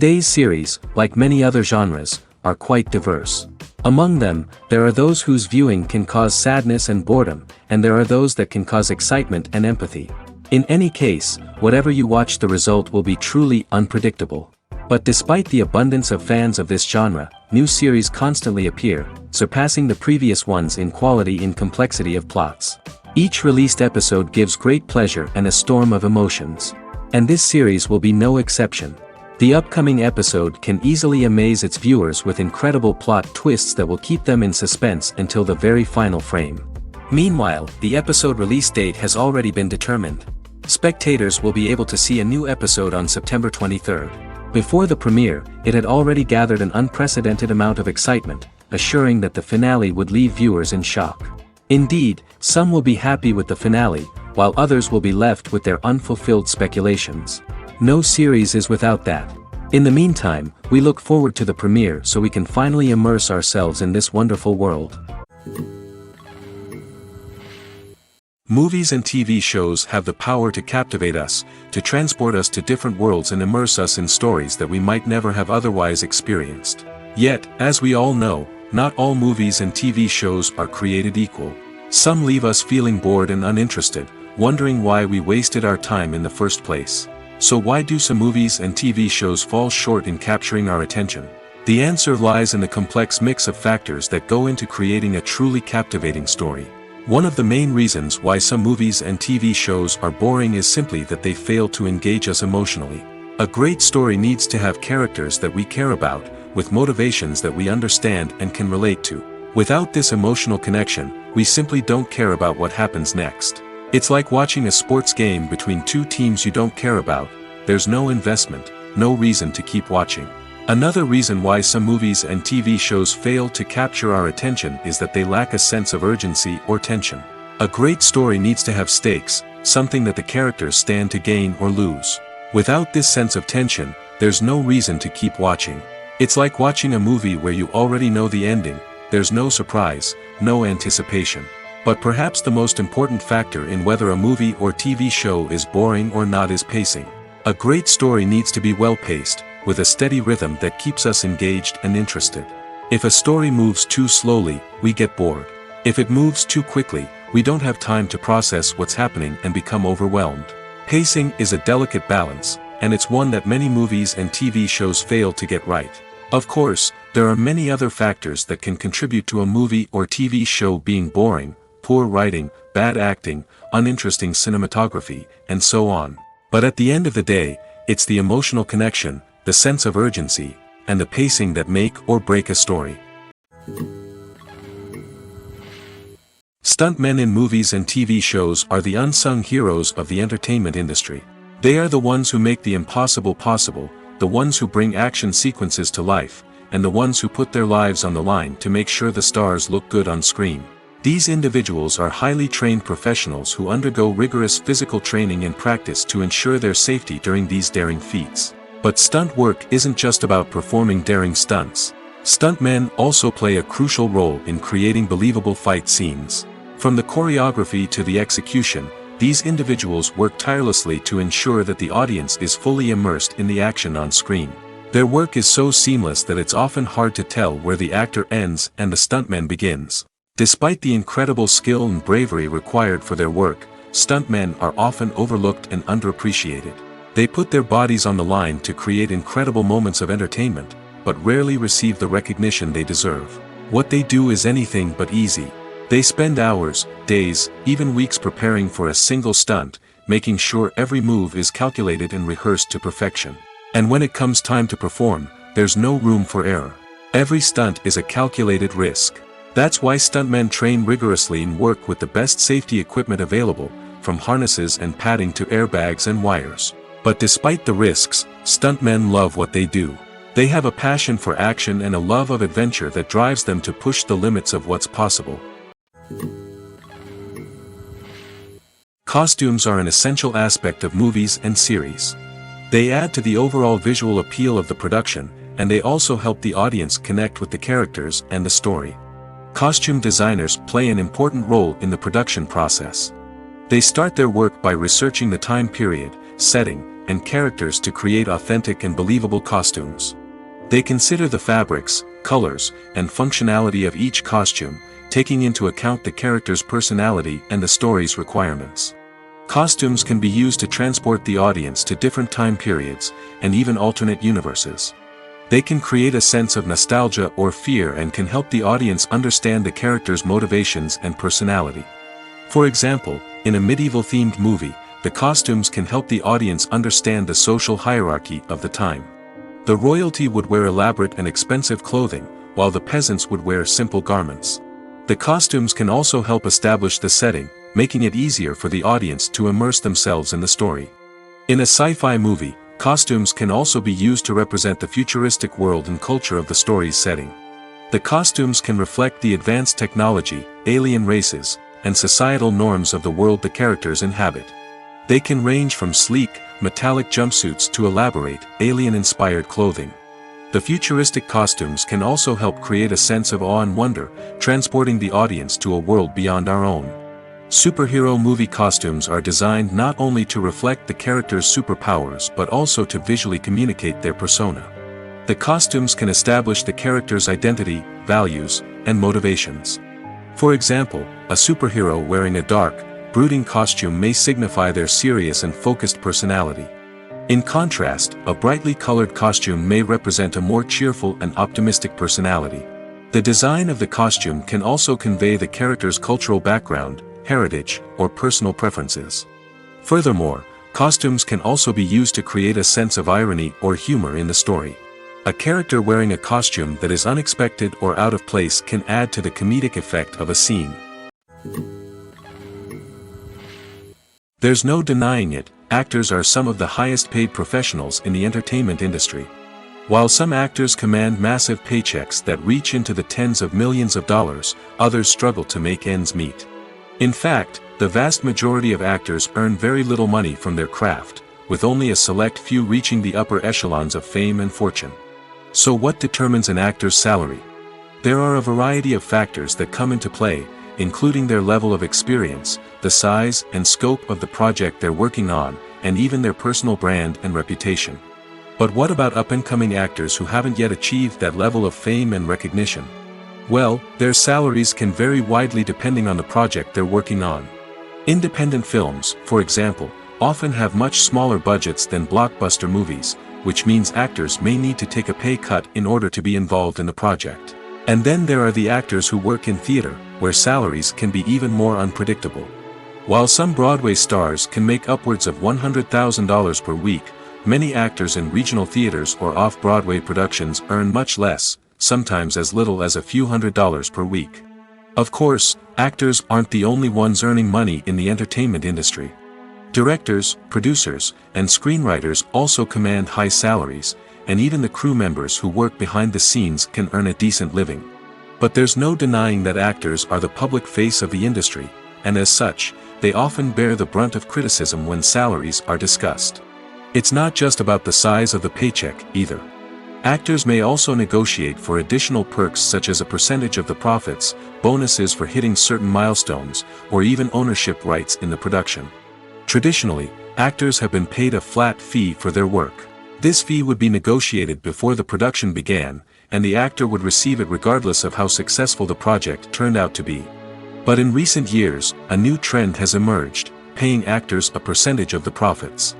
Today's series, like many other genres, are quite diverse. Among them, there are those whose viewing can cause sadness and boredom, and there are those that can cause excitement and empathy. In any case, whatever you watch, the result will be truly unpredictable. But despite the abundance of fans of this genre, new series constantly appear, surpassing the previous ones in quality and complexity of plots. Each released episode gives great pleasure and a storm of emotions. And this series will be no exception. The upcoming episode can easily amaze its viewers with incredible plot twists that will keep them in suspense until the very final frame. Meanwhile, the episode release date has already been determined. Spectators will be able to see a new episode on September 23rd. Before the premiere, it had already gathered an unprecedented amount of excitement, assuring that the finale would leave viewers in shock. Indeed, some will be happy with the finale, while others will be left with their unfulfilled speculations. No series is without that. In the meantime, we look forward to the premiere so we can finally immerse ourselves in this wonderful world. Movies and TV shows have the power to captivate us, to transport us to different worlds and immerse us in stories that we might never have otherwise experienced. Yet, as we all know, not all movies and TV shows are created equal. Some leave us feeling bored and uninterested, wondering why we wasted our time in the first place. So why do some movies and TV shows fall short in capturing our attention? The answer lies in the complex mix of factors that go into creating a truly captivating story. One of the main reasons why some movies and TV shows are boring is simply that they fail to engage us emotionally. A great story needs to have characters that we care about, with motivations that we understand and can relate to. Without this emotional connection, we simply don't care about what happens next. It's like watching a sports game between two teams you don't care about. There's no investment, no reason to keep watching. Another reason why some movies and TV shows fail to capture our attention is that they lack a sense of urgency or tension. A great story needs to have stakes, something that the characters stand to gain or lose. Without this sense of tension, there's no reason to keep watching. It's like watching a movie where you already know the ending. There's no surprise, no anticipation. But perhaps the most important factor in whether a movie or TV show is boring or not is pacing. A great story needs to be well-paced, with a steady rhythm that keeps us engaged and interested. If a story moves too slowly, we get bored. If it moves too quickly, we don't have time to process what's happening and become overwhelmed. Pacing is a delicate balance, and it's one that many movies and TV shows fail to get right. Of course, there are many other factors that can contribute to a movie or TV show being boring: poor writing, bad acting, uninteresting cinematography, and so on. But at the end of the day, it's the emotional connection, the sense of urgency, and the pacing that make or break a story. Stuntmen in movies and TV shows are the unsung heroes of the entertainment industry. They are the ones who make the impossible possible, the ones who bring action sequences to life, and the ones who put their lives on the line to make sure the stars look good on screen. These individuals are highly trained professionals who undergo rigorous physical training and practice to ensure their safety during these daring feats. But stunt work isn't just about performing daring stunts. Stuntmen also play a crucial role in creating believable fight scenes. From the choreography to the execution, these individuals work tirelessly to ensure that the audience is fully immersed in the action on screen. Their work is so seamless that it's often hard to tell where the actor ends and the stuntman begins. Despite the incredible skill and bravery required for their work, stuntmen are often overlooked and underappreciated. They put their bodies on the line to create incredible moments of entertainment, but rarely receive the recognition they deserve. What they do is anything but easy. They spend hours, days, even weeks preparing for a single stunt, making sure every move is calculated and rehearsed to perfection. And when it comes time to perform, there's no room for error. Every stunt is a calculated risk. That's why stuntmen train rigorously and work with the best safety equipment available, from harnesses and padding to airbags and wires. But despite the risks, stuntmen love what they do. They have a passion for action and a love of adventure that drives them to push the limits of what's possible. Costumes are an essential aspect of movies and series. They add to the overall visual appeal of the production, and they also help the audience connect with the characters and the story. Costume designers play an important role in the production process. They start their work by researching the time period, setting, and characters to create authentic and believable costumes. They consider the fabrics, colors, and functionality of each costume, taking into account the character's personality and the story's requirements. Costumes can be used to transport the audience to different time periods, and even alternate universes. They can create a sense of nostalgia or fear and can help the audience understand the character's motivations and personality. For example, in a medieval-themed movie, the costumes can help the audience understand the social hierarchy of the time. The royalty would wear elaborate and expensive clothing, while the peasants would wear simple garments. The costumes can also help establish the setting, making it easier for the audience to immerse themselves in the story. In a sci-fi movie, costumes can also be used to represent the futuristic world and culture of the story's setting. The costumes can reflect the advanced technology, alien races, and societal norms of the world the characters inhabit. They can range from sleek, metallic jumpsuits to elaborate, alien-inspired clothing. The futuristic costumes can also help create a sense of awe and wonder, transporting the audience to a world beyond our own. Superhero movie costumes are designed not only to reflect the character's superpowers but also to visually communicate their persona. The costumes can establish the character's identity, values, and motivations. For example, a superhero wearing a dark, brooding costume may signify their serious and focused personality. In contrast, a brightly colored costume may represent a more cheerful and optimistic personality. The design of the costume can also convey the character's cultural background, heritage, or personal preferences. Furthermore, costumes can also be used to create a sense of irony or humor in the story. A character wearing a costume that is unexpected or out of place can add to the comedic effect of a scene. There's no denying it, actors are some of the highest paid professionals in the entertainment industry. While some actors command massive paychecks that reach into the tens of millions of dollars, others struggle to make ends meet. In fact, the vast majority of actors earn very little money from their craft, with only a select few reaching the upper echelons of fame and fortune. So what determines an actor's salary? There are a variety of factors that come into play, including their level of experience, the size and scope of the project they're working on, and even their personal brand and reputation. But what about up-and-coming actors who haven't yet achieved that level of fame and recognition? Well, their salaries can vary widely depending on the project they're working on. Independent films, for example, often have much smaller budgets than blockbuster movies, which means actors may need to take a pay cut in order to be involved in the project. And then there are the actors who work in theater, where salaries can be even more unpredictable. While some Broadway stars can make upwards of $100,000 per week, many actors in regional theaters or off-Broadway productions earn much less, sometimes as little as a few $100s per week. Of course, actors aren't the only ones earning money in the entertainment industry. Directors, producers, and screenwriters also command high salaries, and even the crew members who work behind the scenes can earn a decent living. But there's no denying that actors are the public face of the industry, and as such, they often bear the brunt of criticism when salaries are discussed. It's not just about the size of the paycheck, either. Actors may also negotiate for additional perks such as a percentage of the profits, bonuses for hitting certain milestones, or even ownership rights in the production. Traditionally, actors have been paid a flat fee for their work. This fee would be negotiated before the production began, and the actor would receive it regardless of how successful the project turned out to be. But in recent years, a new trend has emerged, paying actors a percentage of the profits.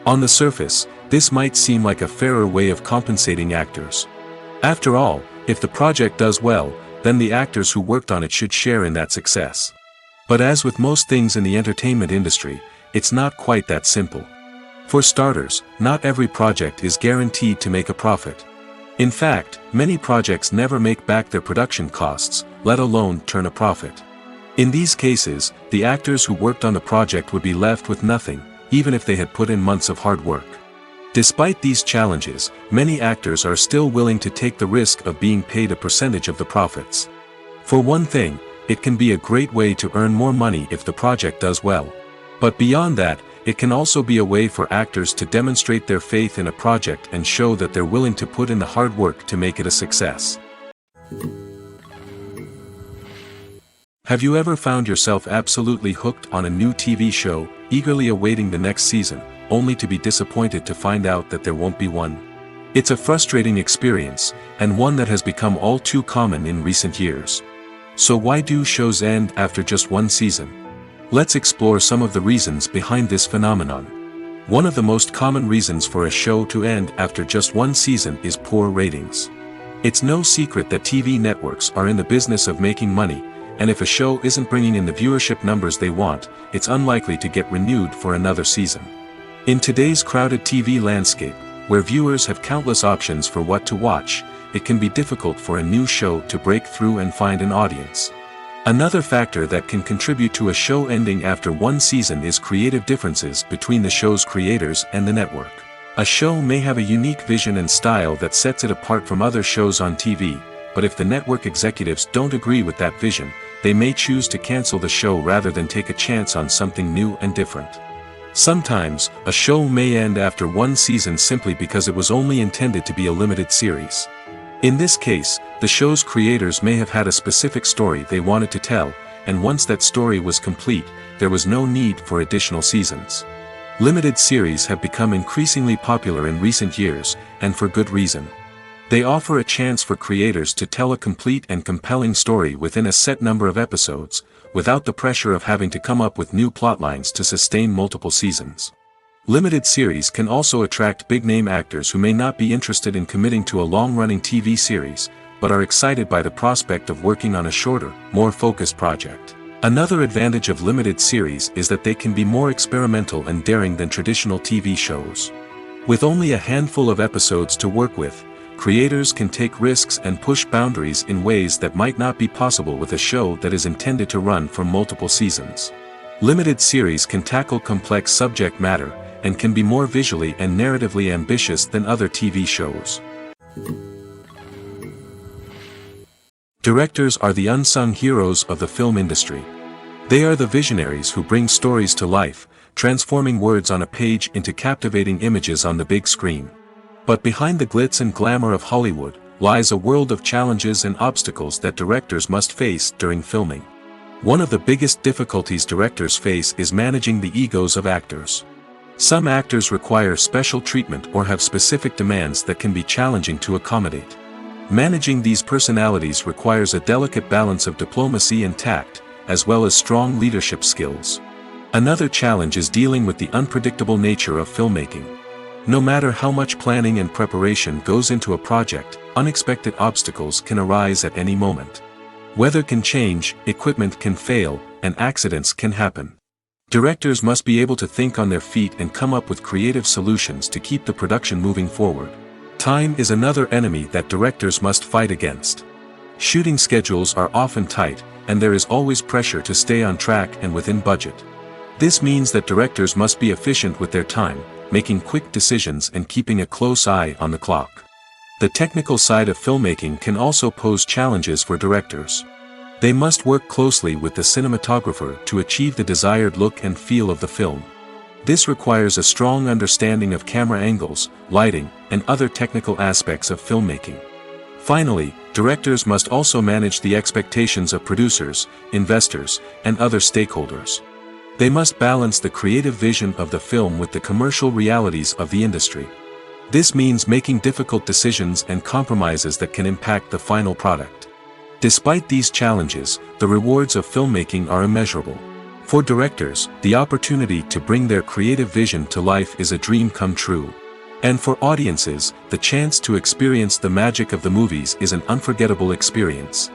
On the surface, this might seem like a fairer way of compensating actors. After all, if the project does well, then the actors who worked on it should share in that success. But as with most things in the entertainment industry, it's not quite that simple. For starters, not every project is guaranteed to make a profit. In fact, many projects never make back their production costs, let alone turn a profit. In these cases, the actors who worked on the project would be left with nothing, even if they had put in months of hard work. Despite these challenges, many actors are still willing to take the risk of being paid a percentage of the profits. For one thing, it can be a great way to earn more money if the project does well. But beyond that, it can also be a way for actors to demonstrate their faith in a project and show that they're willing to put in the hard work to make it a success. Have you ever found yourself absolutely hooked on a new TV show, eagerly awaiting the next season, only to be disappointed to find out that there won't be one. It's a frustrating experience, and one that has become all too common in recent years. So why do shows end after just one season? Let's explore some of the reasons behind this phenomenon. One of the most common reasons for a show to end after just one season is poor ratings. It's no secret that TV networks are in the business of making money, and if a show isn't bringing in the viewership numbers they want, it's unlikely to get renewed for another season. In today's crowded TV landscape, where viewers have countless options for what to watch, it can be difficult for a new show to break through and find an audience. Another factor that can contribute to a show ending after one season is creative differences between the show's creators and the network. A show may have a unique vision and style that sets it apart from other shows on TV, but if the network executives don't agree with that vision, they may choose to cancel the show rather than take a chance on something new and different. Sometimes, a show may end after one season simply because it was only intended to be a limited series. In this case, the show's creators may have had a specific story they wanted to tell, and once that story was complete, there was no need for additional seasons. Limited series have become increasingly popular in recent years, and for good reason. They offer a chance for creators to tell a complete and compelling story within a set number of episodes, without the pressure of having to come up with new plotlines to sustain multiple seasons. Limited series can also attract big-name actors who may not be interested in committing to a long-running TV series, but are excited by the prospect of working on a shorter, more focused project. Another advantage of limited series is that they can be more experimental and daring than traditional TV shows. With only a handful of episodes to work with, creators can take risks and push boundaries in ways that might not be possible with a show that is intended to run for multiple seasons. Limited series can tackle complex subject matter, and can be more visually and narratively ambitious than other TV shows. Directors are the unsung heroes of the film industry. They are the visionaries who bring stories to life, transforming words on a page into captivating images on the big screen. But behind the glitz and glamour of Hollywood, lies a world of challenges and obstacles that directors must face during filming. One of the biggest difficulties directors face is managing the egos of actors. Some actors require special treatment or have specific demands that can be challenging to accommodate. Managing these personalities requires a delicate balance of diplomacy and tact, as well as strong leadership skills. Another challenge is dealing with the unpredictable nature of filmmaking. No matter how much planning and preparation goes into a project, unexpected obstacles can arise at any moment. Weather can change, equipment can fail, and accidents can happen. Directors must be able to think on their feet and come up with creative solutions to keep the production moving forward. Time is another enemy that directors must fight against. Shooting schedules are often tight, and there is always pressure to stay on track and within budget. This means that directors must be efficient with their time, making quick decisions and keeping a close eye on the clock. The technical side of filmmaking can also pose challenges for directors. They must work closely with the cinematographer to achieve the desired look and feel of the film. This requires a strong understanding of camera angles, lighting, and other technical aspects of filmmaking. Finally, directors must also manage the expectations of producers, investors, and other stakeholders. They must balance the creative vision of the film with the commercial realities of the industry. This means making difficult decisions and compromises that can impact the final product. Despite these challenges, the rewards of filmmaking are immeasurable. For directors, the opportunity to bring their creative vision to life is a dream come true. And for audiences, the chance to experience the magic of the movies is an unforgettable experience.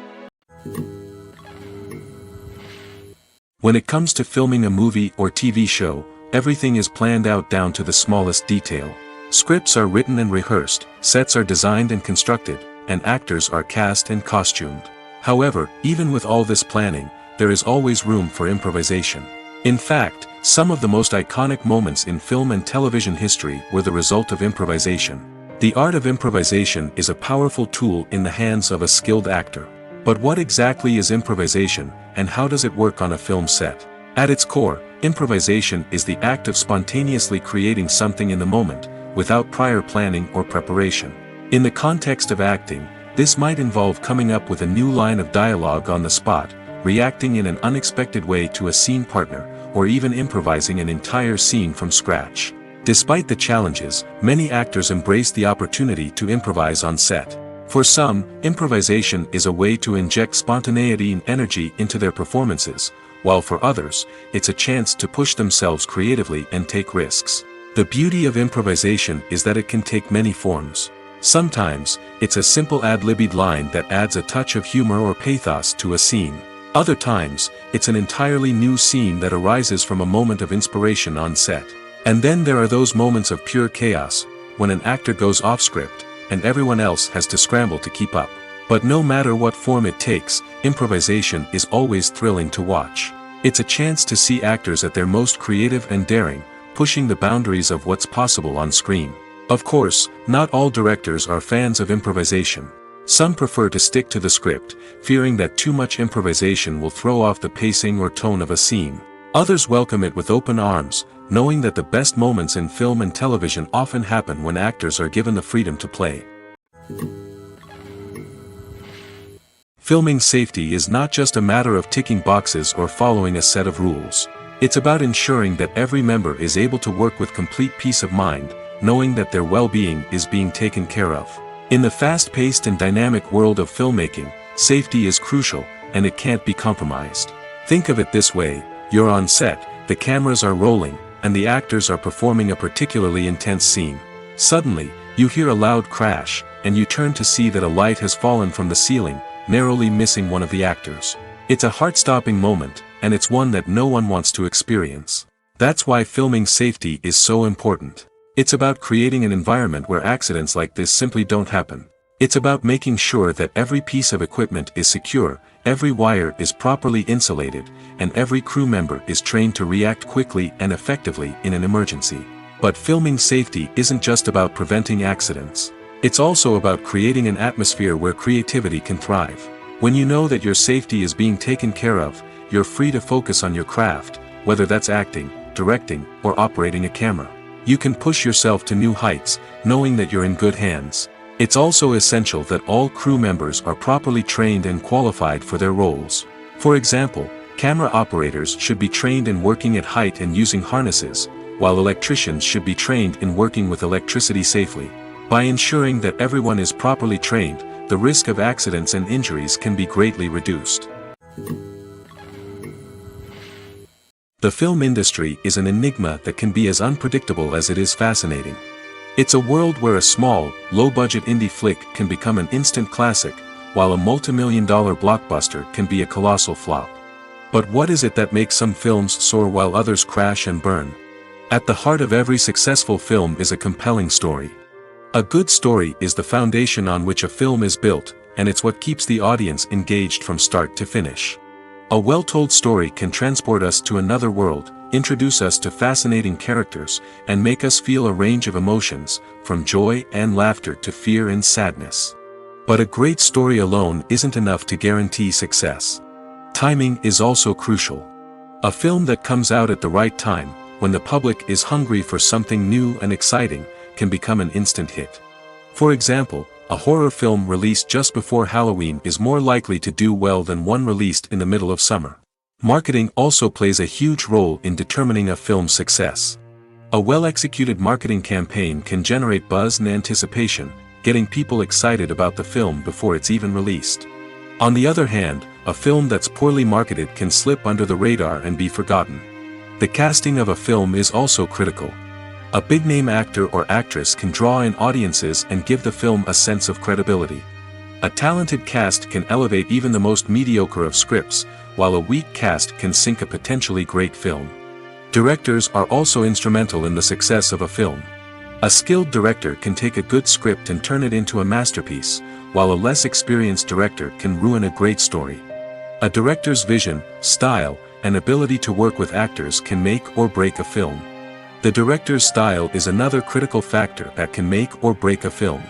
When it comes to filming a movie or TV show, everything is planned out down to the smallest detail. Scripts are written and rehearsed, sets are designed and constructed, and actors are cast and costumed. However, even with all this planning, there is always room for improvisation. In fact, some of the most iconic moments in film and television history were the result of improvisation. The art of improvisation is a powerful tool in the hands of a skilled actor. But what exactly is improvisation, and how does it work on a film set? At its core, improvisation is the act of spontaneously creating something in the moment, without prior planning or preparation. In the context of acting, this might involve coming up with a new line of dialogue on the spot, reacting in an unexpected way to a scene partner, or even improvising an entire scene from scratch. Despite the challenges, many actors embrace the opportunity to improvise on set. For some, improvisation is a way to inject spontaneity and energy into their performances, while for others, it's a chance to push themselves creatively and take risks. The beauty of improvisation is that it can take many forms. Sometimes, it's a simple ad-libbed line that adds a touch of humor or pathos to a scene. Other times, it's an entirely new scene that arises from a moment of inspiration on set. And then there are those moments of pure chaos, when an actor goes off script, and everyone else has to scramble to keep up. But no matter what form it takes, improvisation is always thrilling to watch. It's a chance to see actors at their most creative and daring, pushing the boundaries of what's possible on screen. Of course, not all directors are fans of improvisation. Some prefer to stick to the script, fearing that too much improvisation will throw off the pacing or tone of a scene. Others welcome it with open arms, knowing that the best moments in film and television often happen when actors are given the freedom to play. Filming safety is not just a matter of ticking boxes or following a set of rules. It's about ensuring that every member is able to work with complete peace of mind, knowing that their well-being is being taken care of. In the fast-paced and dynamic world of filmmaking, safety is crucial, and it can't be compromised. Think of it this way: you're on set, the cameras are rolling, and the actors are performing a particularly intense scene. Suddenly, you hear a loud crash, and you turn to see that a light has fallen from the ceiling, narrowly missing one of the actors. It's a heart-stopping moment, and it's one that no one wants to experience. That's why filming safety is so important. It's about creating an environment where accidents like this simply don't happen. It's about making sure that every piece of equipment is secure, every wire is properly insulated, and every crew member is trained to react quickly and effectively in an emergency. But filming safety isn't just about preventing accidents. It's also about creating an atmosphere where creativity can thrive. When you know that your safety is being taken care of, you're free to focus on your craft, whether that's acting, directing, or operating a camera. You can push yourself to new heights, knowing that you're in good hands. It's also essential that all crew members are properly trained and qualified for their roles. For example, camera operators should be trained in working at height and using harnesses, while electricians should be trained in working with electricity safely. By ensuring that everyone is properly trained, the risk of accidents and injuries can be greatly reduced. The film industry is an enigma that can be as unpredictable as it is fascinating. It's a world where a small, low-budget indie flick can become an instant classic, while a multi-million-dollar blockbuster can be a colossal flop. But what is it that makes some films soar while others crash and burn? At the heart of every successful film is a compelling story. A good story is the foundation on which a film is built, and it's what keeps the audience engaged from start to finish. A well-told story can transport us to another world, introduce us to fascinating characters, and make us feel a range of emotions, from joy and laughter to fear and sadness. But a great story alone isn't enough to guarantee success. Timing is also crucial. A film that comes out at the right time, when the public is hungry for something new and exciting, can become an instant hit. For example, a horror film released just before Halloween is more likely to do well than one released in the middle of summer. Marketing also plays a huge role in determining a film's success. A well-executed marketing campaign can generate buzz and anticipation, getting people excited about the film before it's even released. On the other hand, a film that's poorly marketed can slip under the radar and be forgotten. The casting of a film is also critical. A big-name actor or actress can draw in audiences and give the film a sense of credibility. A talented cast can elevate even the most mediocre of scripts, while a weak cast can sink a potentially great film. Directors are also instrumental in the success of a film. A skilled director can take a good script and turn it into a masterpiece, while a less experienced director can ruin a great story. A director's vision, style, and ability to work with actors can make or break a film. The director's style is another critical factor that can make or break a film.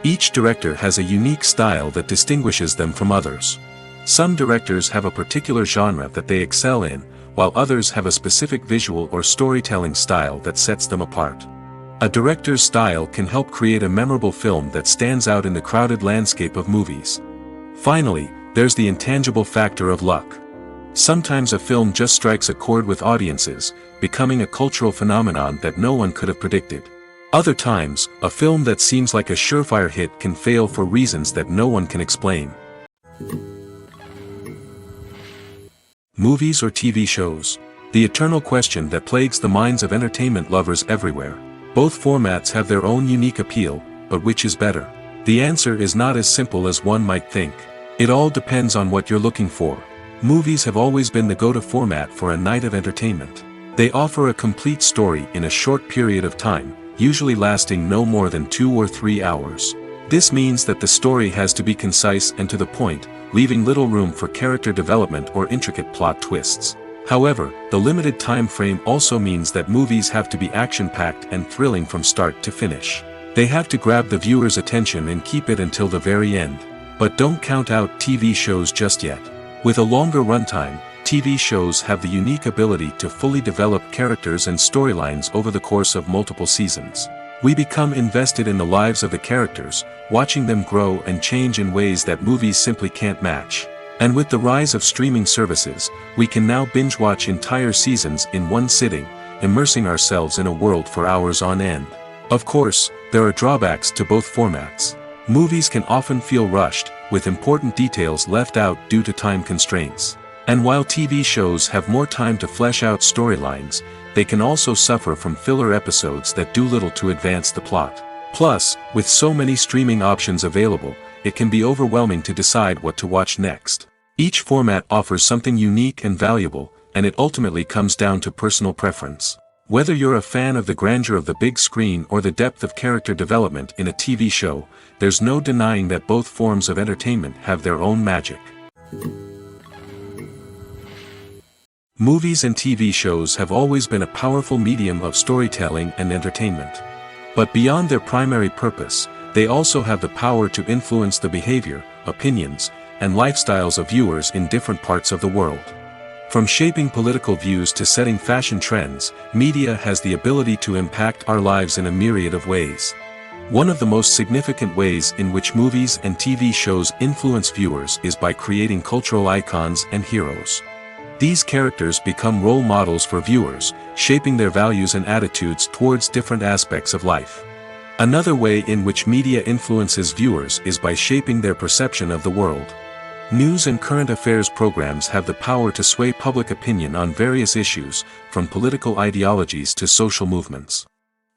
Each director has a unique style that distinguishes them from others. Some directors have a particular genre that they excel in, while others have a specific visual or storytelling style that sets them apart. A director's style can help create a memorable film that stands out in the crowded landscape of movies. Finally, there's the intangible factor of luck. Sometimes a film just strikes a chord with audiences, becoming a cultural phenomenon that no one could have predicted. Other times, a film that seems like a surefire hit can fail for reasons that no one can explain. Movies or TV shows? The eternal question that plagues the minds of entertainment lovers everywhere. Both formats have their own unique appeal, but which is better? The answer is not as simple as one might think. It all depends on what you're looking for. Movies have always been the go-to format for a night of entertainment. They offer a complete story in a short period of time, usually lasting no more than 2 or 3 hours. This means that the story has to be concise and to the point, leaving little room for character development or intricate plot twists. However, the limited time frame also means that movies have to be action-packed and thrilling from start to finish. They have to grab the viewer's attention and keep it until the very end. But don't count out TV shows just yet. With a longer runtime, TV shows have the unique ability to fully develop characters and storylines over the course of multiple seasons. We become invested in the lives of the characters, watching them grow and change in ways that movies simply can't match. And with the rise of streaming services, we can now binge-watch entire seasons in one sitting, immersing ourselves in a world for hours on end. Of course, there are drawbacks to both formats. Movies can often feel rushed, with important details left out due to time constraints. And while TV shows have more time to flesh out storylines, they can also suffer from filler episodes that do little to advance the plot. Plus, with so many streaming options available, it can be overwhelming to decide what to watch next. Each format offers something unique and valuable, and it ultimately comes down to personal preference. Whether you're a fan of the grandeur of the big screen or the depth of character development in a TV show, there's no denying that both forms of entertainment have their own magic. Movies and TV shows have always been a powerful medium of storytelling and entertainment. But beyond their primary purpose, they also have the power to influence the behavior, opinions, and lifestyles of viewers in different parts of the world. From shaping political views to setting fashion trends, media has the ability to impact our lives in a myriad of ways. One of the most significant ways in which movies and TV shows influence viewers is by creating cultural icons and heroes. These characters become role models for viewers, shaping their values and attitudes towards different aspects of life. Another way in which media influences viewers is by shaping their perception of the world. News and current affairs programs have the power to sway public opinion on various issues, from political ideologies to social movements.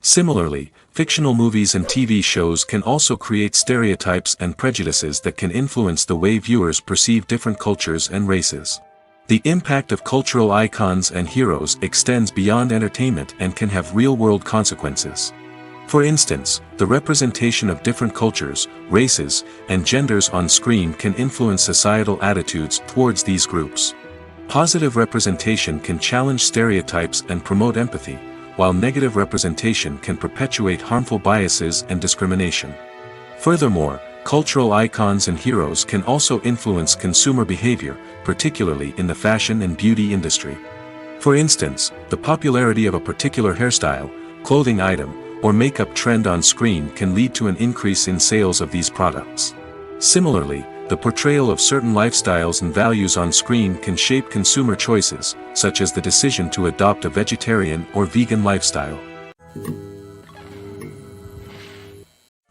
Similarly, fictional movies and TV shows can also create stereotypes and prejudices that can influence the way viewers perceive different cultures and races. The impact of cultural icons and heroes extends beyond entertainment and can have real-world consequences. For instance, the representation of different cultures, races, and genders on screen can influence societal attitudes towards these groups. Positive representation can challenge stereotypes and promote empathy, while negative representation can perpetuate harmful biases and discrimination. Furthermore, cultural icons and heroes can also influence consumer behavior, particularly in the fashion and beauty industry. For instance, the popularity of a particular hairstyle, clothing item, or makeup trend on screen can lead to an increase in sales of these products. Similarly, the portrayal of certain lifestyles and values on screen can shape consumer choices, such as the decision to adopt a vegetarian or vegan lifestyle.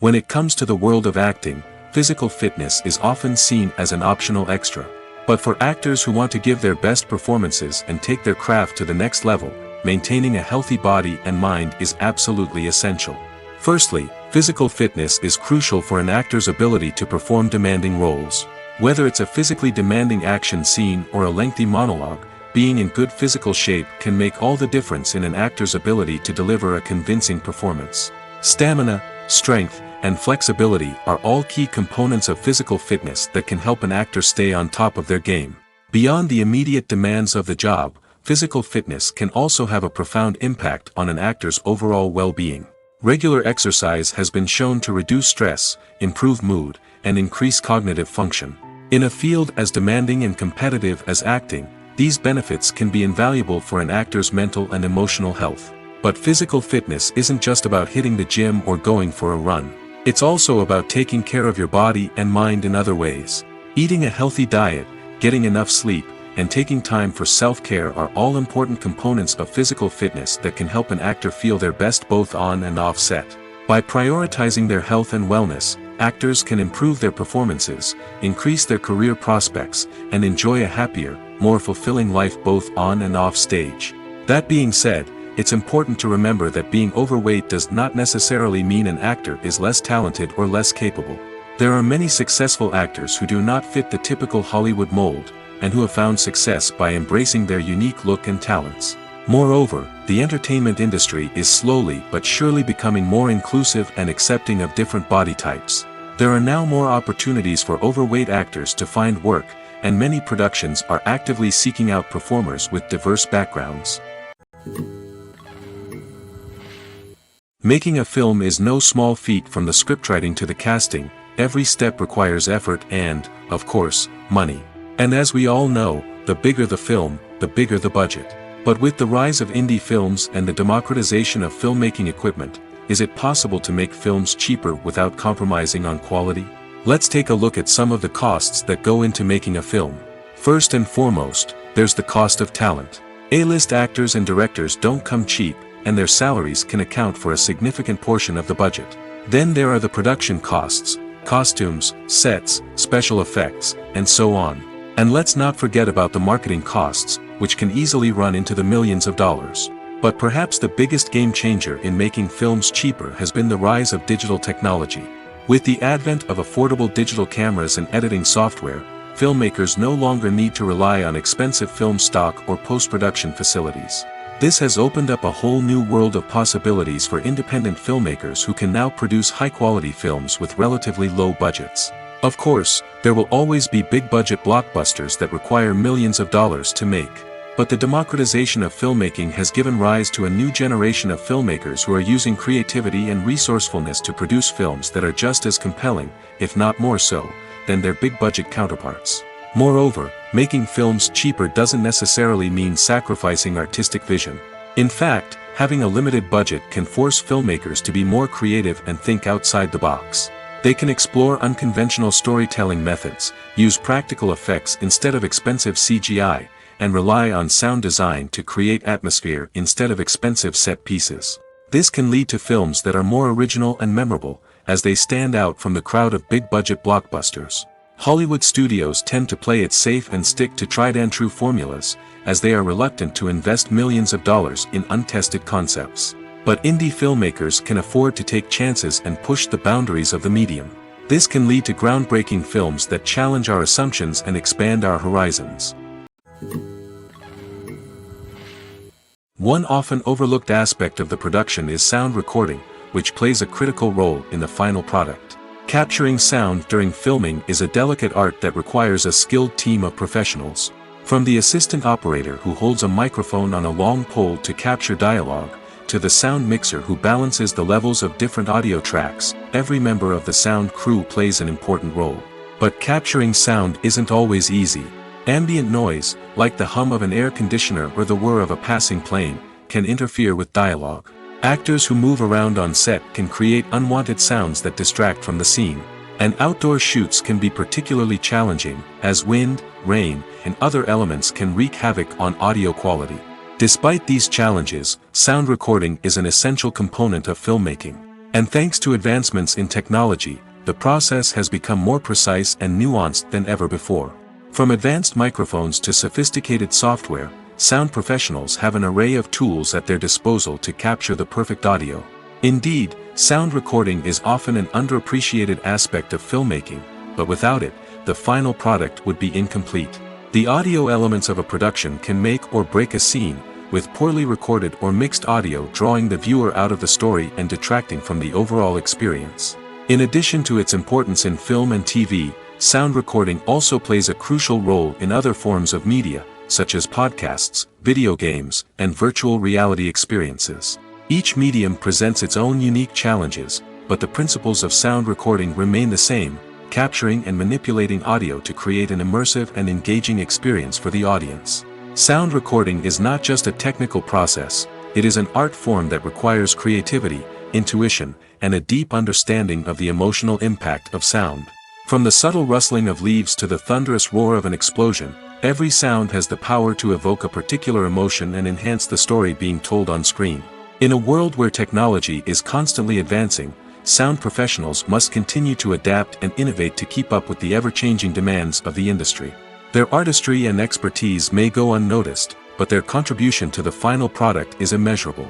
When it comes to the world of acting, physical fitness is often seen as an optional extra. But for actors who want to give their best performances and take their craft to the next level, maintaining a healthy body and mind is absolutely essential. Firstly, physical fitness is crucial for an actor's ability to perform demanding roles. Whether it's a physically demanding action scene or a lengthy monologue, being in good physical shape can make all the difference in an actor's ability to deliver a convincing performance. Stamina, strength, and flexibility are all key components of physical fitness that can help an actor stay on top of their game. Beyond the immediate demands of the job, physical fitness can also have a profound impact on an actor's overall well-being. Regular exercise has been shown to reduce stress, improve mood, and increase cognitive function. In a field as demanding and competitive as acting, these benefits can be invaluable for an actor's mental and emotional health. But physical fitness isn't just about hitting the gym or going for a run. It's also about taking care of your body and mind in other ways. Eating a healthy diet, getting enough sleep, and taking time for self-care are all important components of physical fitness that can help an actor feel their best both on and off set. By prioritizing their health and wellness, actors can improve their performances, increase their career prospects, and enjoy a happier, more fulfilling life both on and off stage. That being said, it's important to remember that being overweight does not necessarily mean an actor is less talented or less capable. There are many successful actors who do not fit the typical Hollywood mold, and who have found success by embracing their unique look and talents. Moreover, the entertainment industry is slowly but surely becoming more inclusive and accepting of different body types. There are now more opportunities for overweight actors to find work, and many productions are actively seeking out performers with diverse backgrounds. Making a film is no small feat. From the scriptwriting to the casting, every step requires effort and, of course, money. And as we all know, the bigger the film, the bigger the budget. But with the rise of indie films and the democratization of filmmaking equipment, is it possible to make films cheaper without compromising on quality? Let's take a look at some of the costs that go into making a film. First and foremost, there's the cost of talent. A-list actors and directors don't come cheap, and their salaries can account for a significant portion of the budget. Then there are the production costs, costumes, sets, special effects, and so on. And let's not forget about the marketing costs, which can easily run into the millions of dollars. But perhaps the biggest game changer in making films cheaper has been the rise of digital technology. With the advent of affordable digital cameras and editing software, filmmakers no longer need to rely on expensive film stock or post-production facilities. This has opened up a whole new world of possibilities for independent filmmakers who can now produce high-quality films with relatively low budgets. Of course, there will always be big-budget blockbusters that require millions of dollars to make. But the democratization of filmmaking has given rise to a new generation of filmmakers who are using creativity and resourcefulness to produce films that are just as compelling, if not more so, than their big-budget counterparts. Moreover, making films cheaper doesn't necessarily mean sacrificing artistic vision. In fact, having a limited budget can force filmmakers to be more creative and think outside the box. They can explore unconventional storytelling methods, use practical effects instead of expensive CGI, and rely on sound design to create atmosphere instead of expensive set pieces. This can lead to films that are more original and memorable, as they stand out from the crowd of big-budget blockbusters. Hollywood studios tend to play it safe and stick to tried-and-true formulas, as they are reluctant to invest millions of dollars in untested concepts. But indie filmmakers can afford to take chances and push the boundaries of the medium. This can lead to groundbreaking films that challenge our assumptions and expand our horizons. One often overlooked aspect of the production is sound recording, which plays a critical role in the final product. Capturing sound during filming is a delicate art that requires a skilled team of professionals. From the assistant operator who holds a microphone on a long pole to capture dialogue, to the sound mixer who balances the levels of different audio tracks, every member of the sound crew plays an important role. But capturing sound isn't always easy. Ambient noise, like the hum of an air conditioner or the whir of a passing plane, can interfere with dialogue. Actors who move around on set can create unwanted sounds that distract from the scene. And outdoor shoots can be particularly challenging, as wind, rain, and other elements can wreak havoc on audio quality. Despite these challenges, sound recording is an essential component of filmmaking. And thanks to advancements in technology, the process has become more precise and nuanced than ever before. From advanced microphones to sophisticated software, sound professionals have an array of tools at their disposal to capture the perfect audio. Indeed, sound recording is often an underappreciated aspect of filmmaking, but without it, the final product would be incomplete. The audio elements of a production can make or break a scene, with poorly recorded or mixed audio drawing the viewer out of the story and detracting from the overall experience. In addition to its importance in film and TV, sound recording also plays a crucial role in other forms of media, such as podcasts, video games, and virtual reality experiences. Each medium presents its own unique challenges, but the principles of sound recording remain the same, capturing and manipulating audio to create an immersive and engaging experience for the audience. Sound recording is not just a technical process, it is an art form that requires creativity, intuition, and a deep understanding of the emotional impact of sound. From the subtle rustling of leaves to the thunderous roar of an explosion, Every sound has the power to evoke a particular emotion and enhance the story being told on screen. In a world where technology is constantly advancing, sound professionals must continue to adapt and innovate to keep up with the ever-changing demands of the industry. Their artistry and expertise may go unnoticed, but their contribution to the final product is immeasurable.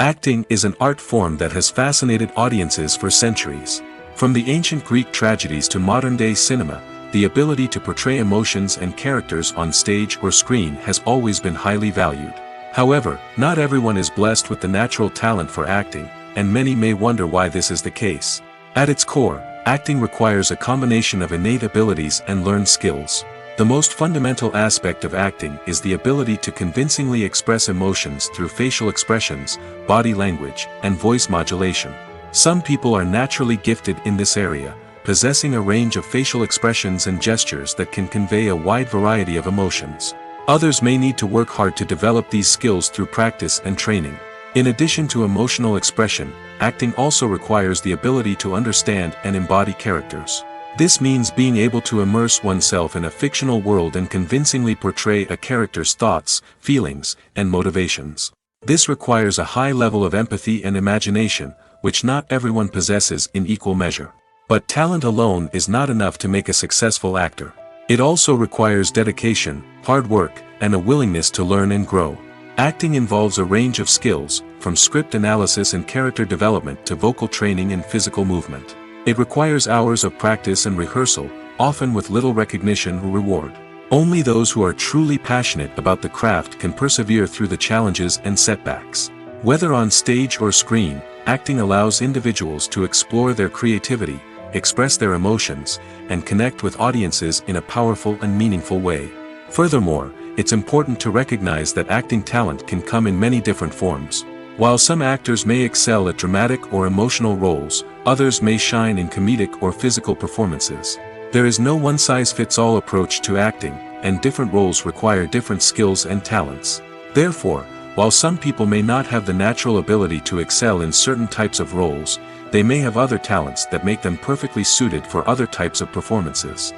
Acting is an art form that has fascinated audiences for centuries. From the ancient Greek tragedies to modern-day cinema, the ability to portray emotions and characters on stage or screen has always been highly valued. However, not everyone is blessed with the natural talent for acting, and many may wonder why this is the case. At its core, acting requires a combination of innate abilities and learned skills. The most fundamental aspect of acting is the ability to convincingly express emotions through facial expressions, body language, and voice modulation. Some people are naturally gifted in this area, possessing a range of facial expressions and gestures that can convey a wide variety of emotions. Others may need to work hard to develop these skills through practice and training. In addition to emotional expression, acting also requires the ability to understand and embody characters. This means being able to immerse oneself in a fictional world and convincingly portray a character's thoughts, feelings, and motivations. This requires a high level of empathy and imagination, which not everyone possesses in equal measure. But talent alone is not enough to make a successful actor. It also requires dedication, hard work, and a willingness to learn and grow. Acting involves a range of skills, from script analysis and character development to vocal training and physical movement. It requires hours of practice and rehearsal, often with little recognition or reward. Only those who are truly passionate about the craft can persevere through the challenges and setbacks. Whether on stage or screen, acting allows individuals to explore their creativity, express their emotions, and connect with audiences in a powerful and meaningful way. Furthermore, it's important to recognize that acting talent can come in many different forms. While some actors may excel at dramatic or emotional roles, others may shine in comedic or physical performances. There is no one-size-fits-all approach to acting, and different roles require different skills and talents. Therefore, while some people may not have the natural ability to excel in certain types of roles, they may have other talents that make them perfectly suited for other types of performances.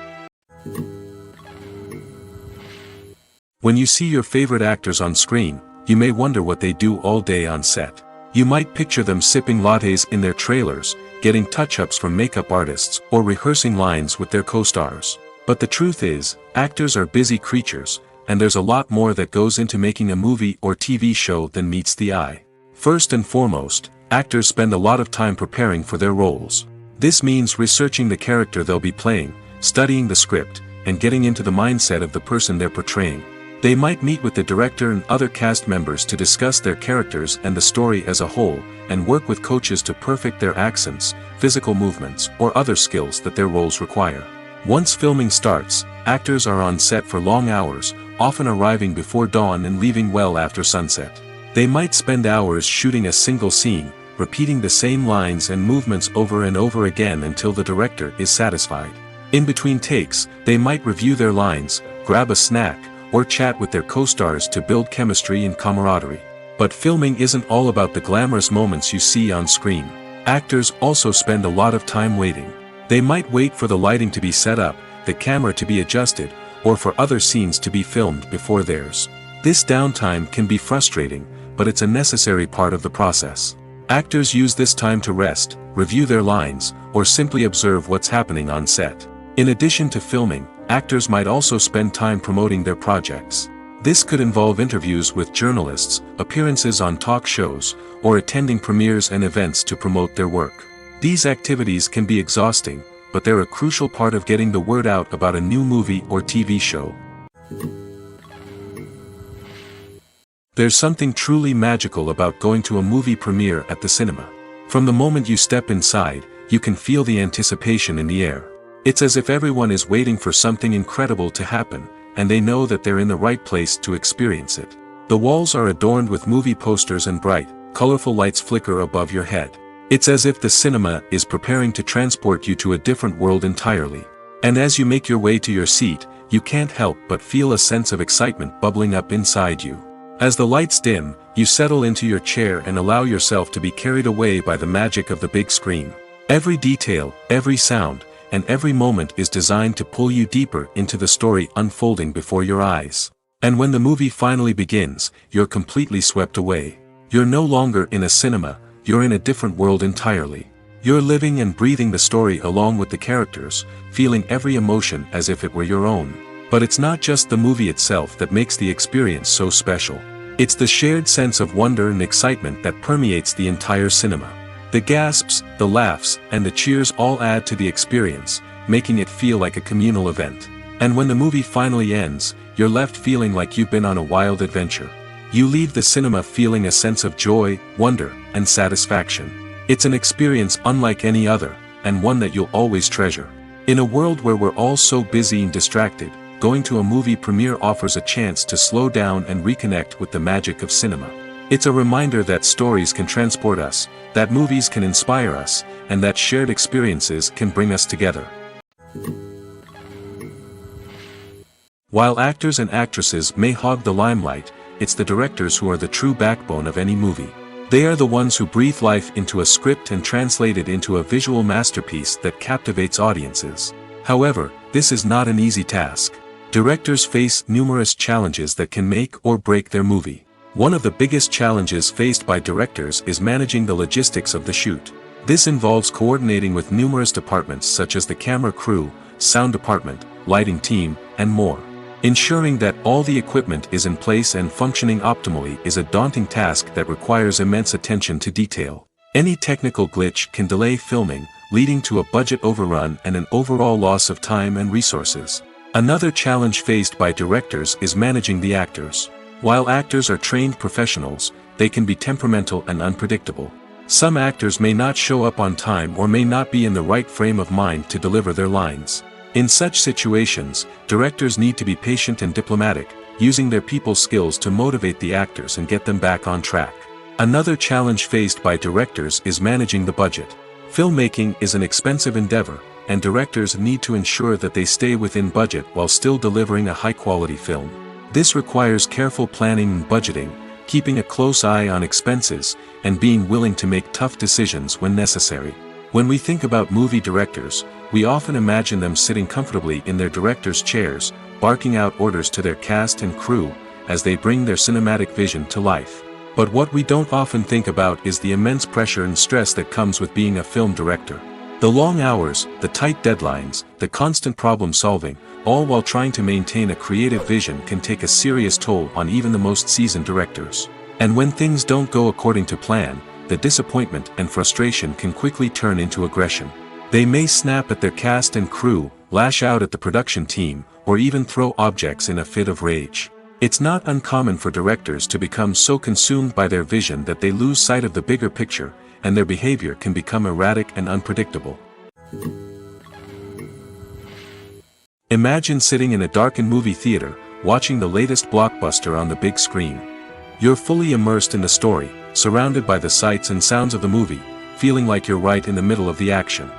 When you see your favorite actors on screen, you may wonder what they do all day on set. You might picture them sipping lattes in their trailers, getting touch-ups from makeup artists, or rehearsing lines with their co-stars. But the truth is, actors are busy creatures, and there's a lot more that goes into making a movie or TV show than meets the eye. First and foremost, actors spend a lot of time preparing for their roles. This means researching the character they'll be playing, studying the script, and getting into the mindset of the person they're portraying. They might meet with the director and other cast members to discuss their characters and the story as a whole, and work with coaches to perfect their accents, physical movements, or other skills that their roles require. Once filming starts, actors are on set for long hours, often arriving before dawn and leaving well after sunset. They might spend hours shooting a single scene, repeating the same lines and movements over and over again until the director is satisfied. In between takes, they might review their lines, grab a snack, or chat with their co-stars to build chemistry and camaraderie. But filming isn't all about the glamorous moments you see on screen. Actors also spend a lot of time waiting. They might wait for the lighting to be set up, the camera to be adjusted, or for other scenes to be filmed before theirs. This downtime can be frustrating, but it's a necessary part of the process. Actors use this time to rest, review their lines, or simply observe what's happening on set. In addition to filming, actors might also spend time promoting their projects. This could involve interviews with journalists, appearances on talk shows, or attending premieres and events to promote their work. These activities can be exhausting, but they're a crucial part of getting the word out about a new movie or TV show. There's something truly magical about going to a movie premiere at the cinema. From the moment you step inside, you can feel the anticipation in the air. It's as if everyone is waiting for something incredible to happen, and they know that they're in the right place to experience it. The walls are adorned with movie posters and bright, colorful lights flicker above your head. It's as if the cinema is preparing to transport you to a different world entirely. And as you make your way to your seat, you can't help but feel a sense of excitement bubbling up inside you. As the lights dim, you settle into your chair and allow yourself to be carried away by the magic of the big screen. Every detail, every sound, and every moment is designed to pull you deeper into the story unfolding before your eyes. And when the movie finally begins, you're completely swept away. You're no longer in a cinema, you're in a different world entirely. You're living and breathing the story along with the characters, feeling every emotion as if it were your own. But it's not just the movie itself that makes the experience so special. It's the shared sense of wonder and excitement that permeates the entire cinema. The gasps, the laughs, and the cheers all add to the experience, making it feel like a communal event. And when the movie finally ends, you're left feeling like you've been on a wild adventure. You leave the cinema feeling a sense of joy, wonder, and satisfaction. It's an experience unlike any other, and one that you'll always treasure. In a world where we're all so busy and distracted, going to a movie premiere offers a chance to slow down and reconnect with the magic of cinema. It's a reminder that stories can transport us, that movies can inspire us, and that shared experiences can bring us together. While actors and actresses may hog the limelight, it's the directors who are the true backbone of any movie. They are the ones who breathe life into a script and translate it into a visual masterpiece that captivates audiences. However, this is not an easy task. Directors face numerous challenges that can make or break their movie. One of the biggest challenges faced by directors is managing the logistics of the shoot. This involves coordinating with numerous departments such as the camera crew, sound department, lighting team, and more. Ensuring that all the equipment is in place and functioning optimally is a daunting task that requires immense attention to detail. Any technical glitch can delay filming, leading to a budget overrun and an overall loss of time and resources. Another challenge faced by directors is managing the actors. While actors are trained professionals, they can be temperamental and unpredictable. Some actors may not show up on time or may not be in the right frame of mind to deliver their lines. In such situations, directors need to be patient and diplomatic, using their people skills to motivate the actors and get them back on track. Another challenge faced by directors is managing the budget. Filmmaking is an expensive endeavor, and directors need to ensure that they stay within budget while still delivering a high-quality film. This requires careful planning and budgeting, keeping a close eye on expenses, and being willing to make tough decisions when necessary. When we think about movie directors, we often imagine them sitting comfortably in their director's chairs, barking out orders to their cast and crew, as they bring their cinematic vision to life. But what we don't often think about is the immense pressure and stress that comes with being a film director. The long hours, the tight deadlines, the constant problem solving, all while trying to maintain a creative vision can take a serious toll on even the most seasoned directors. And when things don't go according to plan, the disappointment and frustration can quickly turn into aggression. They may snap at their cast and crew, lash out at the production team, or even throw objects in a fit of rage. It's not uncommon for directors to become so consumed by their vision that they lose sight of the bigger picture, and their behavior can become erratic and unpredictable. Imagine sitting in a darkened movie theater, watching the latest blockbuster on the big screen. You're fully immersed in the story, surrounded by the sights and sounds of the movie, feeling like you're right in the middle of the action.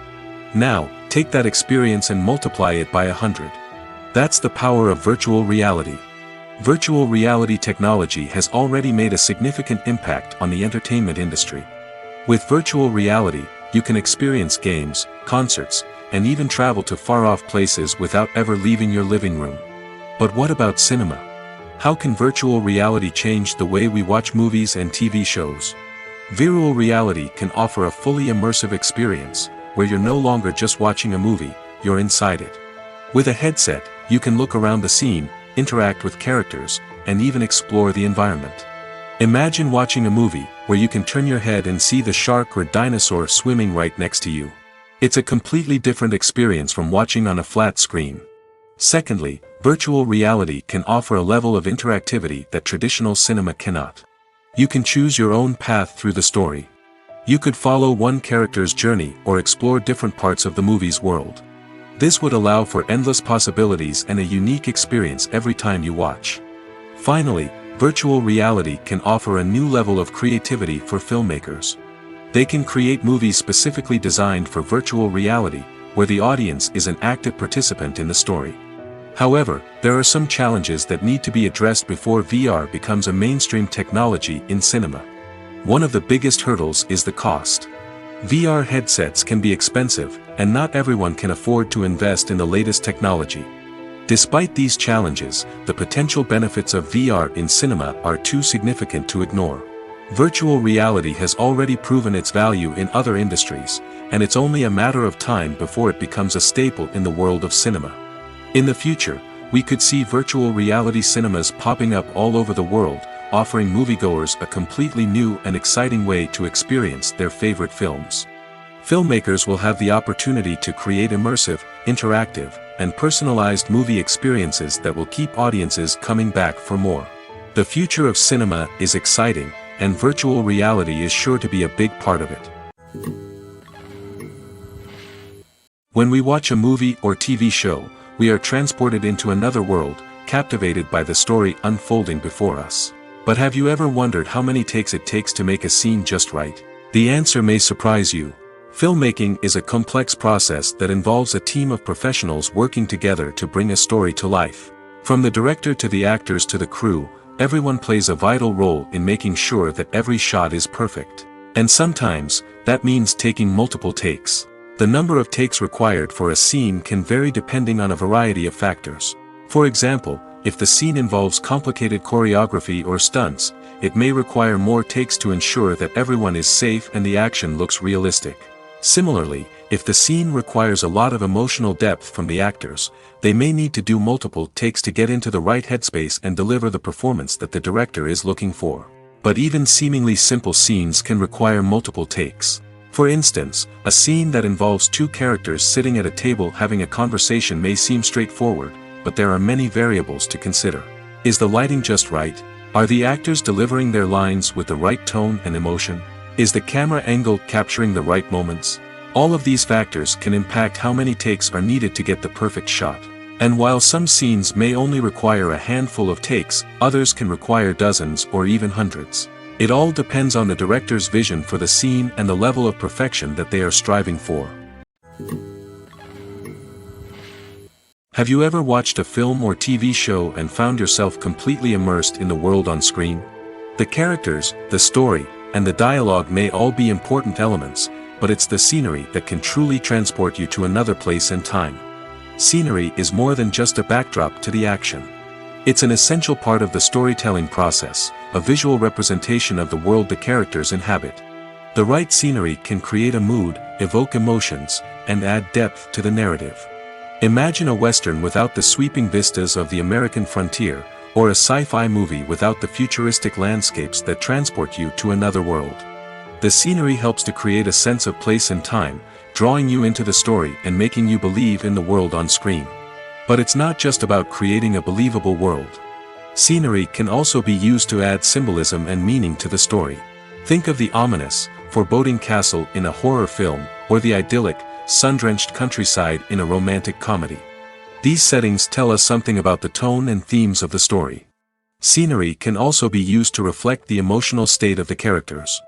Now, take that experience and multiply it by 100. That's the power of virtual reality. Virtual reality technology has already made a significant impact on the entertainment industry. With virtual reality, you can experience games, concerts, and even travel to far-off places without ever leaving your living room. But what about cinema? How can virtual reality change the way we watch movies and TV shows? Virtual reality can offer a fully immersive experience, where you're no longer just watching a movie, you're inside it. With a headset, you can look around the scene, interact with characters, and even explore the environment. Imagine watching a movie, where you can turn your head and see the shark or dinosaur swimming right next to you. It's a completely different experience from watching on a flat screen. Secondly, virtual reality can offer a level of interactivity that traditional cinema cannot. You can choose your own path through the story. You could follow one character's journey or explore different parts of the movie's world. This would allow for endless possibilities and a unique experience every time you watch. Finally, virtual reality can offer a new level of creativity for filmmakers. They can create movies specifically designed for virtual reality, where the audience is an active participant in the story. However, there are some challenges that need to be addressed before VR becomes a mainstream technology in cinema. One of the biggest hurdles is the cost. VR headsets can be expensive, and not everyone can afford to invest in the latest technology. Despite these challenges, the potential benefits of VR in cinema are too significant to ignore. Virtual reality has already proven its value in other industries, and it's only a matter of time before it becomes a staple in the world of cinema. In the future, we could see virtual reality cinemas popping up all over the world, offering moviegoers a completely new and exciting way to experience their favorite films. Filmmakers will have the opportunity to create immersive, interactive, and personalized movie experiences that will keep audiences coming back for more. The future of cinema is exciting, and virtual reality is sure to be a big part of it. When we watch a movie or TV show, we are transported into another world, captivated by the story unfolding before us. But have you ever wondered how many takes it takes to make a scene just right? The answer may surprise you. Filmmaking is a complex process that involves a team of professionals working together to bring a story to life. From the director to the actors to the crew, everyone plays a vital role in making sure that every shot is perfect. And sometimes, that means taking multiple takes. The number of takes required for a scene can vary depending on a variety of factors. For example, if the scene involves complicated choreography or stunts, it may require more takes to ensure that everyone is safe and the action looks realistic. Similarly, if the scene requires a lot of emotional depth from the actors, they may need to do multiple takes to get into the right headspace and deliver the performance that the director is looking for. But even seemingly simple scenes can require multiple takes. For instance, a scene that involves two characters sitting at a table having a conversation may seem straightforward, but there are many variables to consider. Is the lighting just right? Are the actors delivering their lines with the right tone and emotion? Is the camera angle capturing the right moments? All of these factors can impact how many takes are needed to get the perfect shot. And while some scenes may only require a handful of takes, others can require dozens or even hundreds. It all depends on the director's vision for the scene and the level of perfection that they are striving for. Have you ever watched a film or TV show and found yourself completely immersed in the world on screen? The characters, the story, and the dialogue may all be important elements, but it's the scenery that can truly transport you to another place and time. Scenery is more than just a backdrop to the action. It's an essential part of the storytelling process, a visual representation of the world the characters inhabit. The right scenery can create a mood, evoke emotions, and add depth to the narrative. Imagine a Western without the sweeping vistas of the American frontier, or a sci-fi movie without the futuristic landscapes that transport you to another world. The scenery helps to create a sense of place and time, drawing you into the story and making you believe in the world on screen. But it's not just about creating a believable world. Scenery can also be used to add symbolism and meaning to the story. Think of the ominous, foreboding castle in a horror film, or the idyllic, sun-drenched countryside in a romantic comedy. These settings tell us something about the tone and themes of the story. Scenery can also be used to reflect the emotional state of the characters.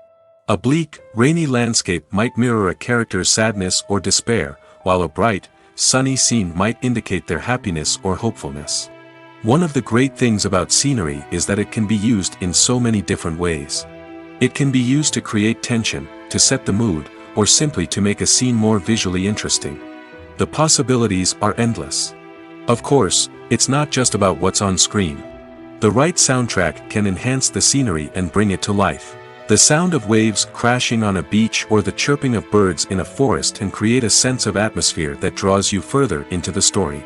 A bleak, rainy landscape might mirror a character's sadness or despair, while a bright, sunny scene might indicate their happiness or hopefulness. One of the great things about scenery is that it can be used in so many different ways. It can be used to create tension, to set the mood, or simply to make a scene more visually interesting. The possibilities are endless. Of course, it's not just about what's on screen. The right soundtrack can enhance the scenery and bring it to life. The sound of waves crashing on a beach or the chirping of birds in a forest can create a sense of atmosphere that draws you further into the story.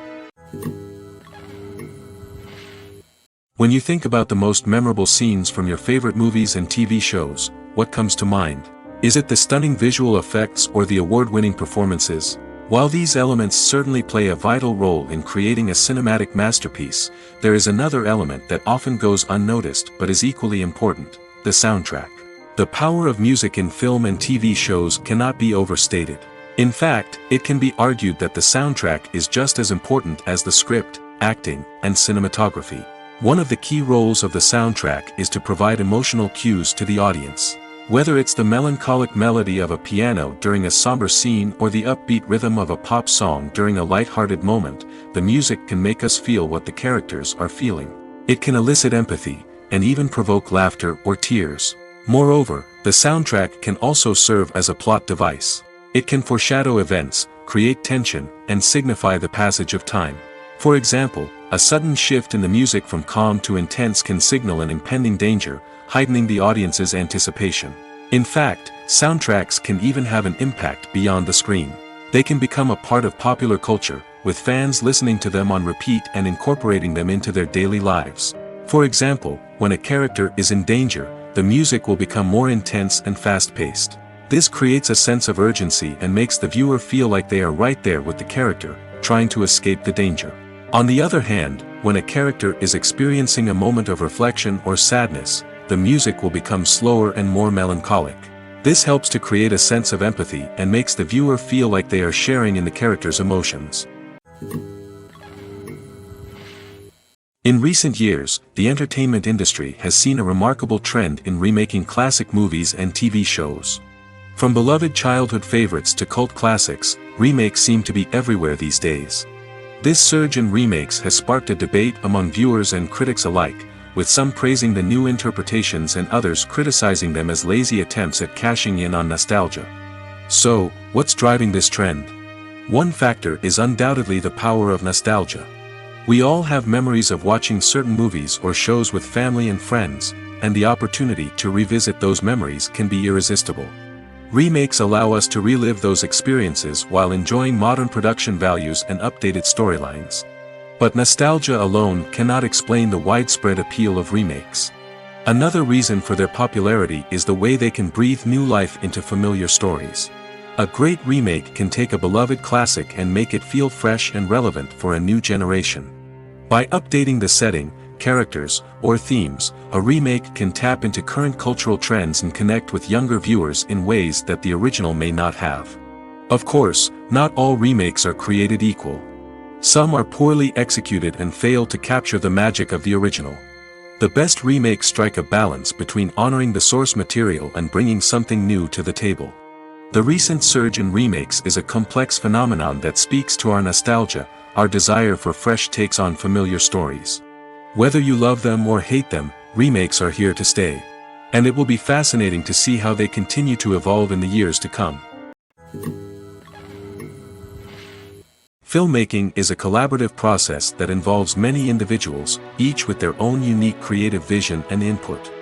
When you think about the most memorable scenes from your favorite movies and TV shows, what comes to mind? Is it the stunning visual effects or the award-winning performances? While these elements certainly play a vital role in creating a cinematic masterpiece, there is another element that often goes unnoticed but is equally important: the soundtrack. The power of music in film and TV shows cannot be overstated. In fact, it can be argued that the soundtrack is just as important as the script, acting, and cinematography. One of the key roles of the soundtrack is to provide emotional cues to the audience. Whether it's the melancholic melody of a piano during a somber scene or the upbeat rhythm of a pop song during a light-hearted moment, the music can make us feel what the characters are feeling. It can elicit empathy, and even provoke laughter or tears. Moreover, the soundtrack can also serve as a plot device. It can foreshadow events, create tension, and signify the passage of time. For example, a sudden shift in the music from calm to intense can signal an impending danger, heightening the audience's anticipation. In fact, soundtracks can even have an impact beyond the screen. They can become a part of popular culture, with fans listening to them on repeat and incorporating them into their daily lives. For example, when a character is in danger, the music will become more intense and fast-paced. This creates a sense of urgency and makes the viewer feel like they are right there with the character, trying to escape the danger. On the other hand, when a character is experiencing a moment of reflection or sadness, the music will become slower and more melancholic. This helps to create a sense of empathy and makes the viewer feel like they are sharing in the character's emotions. In recent years, the entertainment industry has seen a remarkable trend in remaking classic movies and TV shows. From beloved childhood favorites to cult classics, remakes seem to be everywhere these days. This surge in remakes has sparked a debate among viewers and critics alike, with some praising the new interpretations and others criticizing them as lazy attempts at cashing in on nostalgia. So, what's driving this trend? One factor is undoubtedly the power of nostalgia. We all have memories of watching certain movies or shows with family and friends, and the opportunity to revisit those memories can be irresistible. Remakes allow us to relive those experiences while enjoying modern production values and updated storylines. But nostalgia alone cannot explain the widespread appeal of remakes. Another reason for their popularity is the way they can breathe new life into familiar stories. A great remake can take a beloved classic and make it feel fresh and relevant for a new generation. By updating the setting, characters, or themes, a remake can tap into current cultural trends and connect with younger viewers in ways that the original may not have. Of course, not all remakes are created equal. Some are poorly executed and fail to capture the magic of the original. The best remakes strike a balance between honoring the source material and bringing something new to the table. The recent surge in remakes is a complex phenomenon that speaks to our nostalgia, our desire for fresh takes on familiar stories. Whether you love them or hate them, remakes are here to stay. And it will be fascinating to see how they continue to evolve in the years to come. Filmmaking is a collaborative process that involves many individuals, each with their own unique creative vision and input.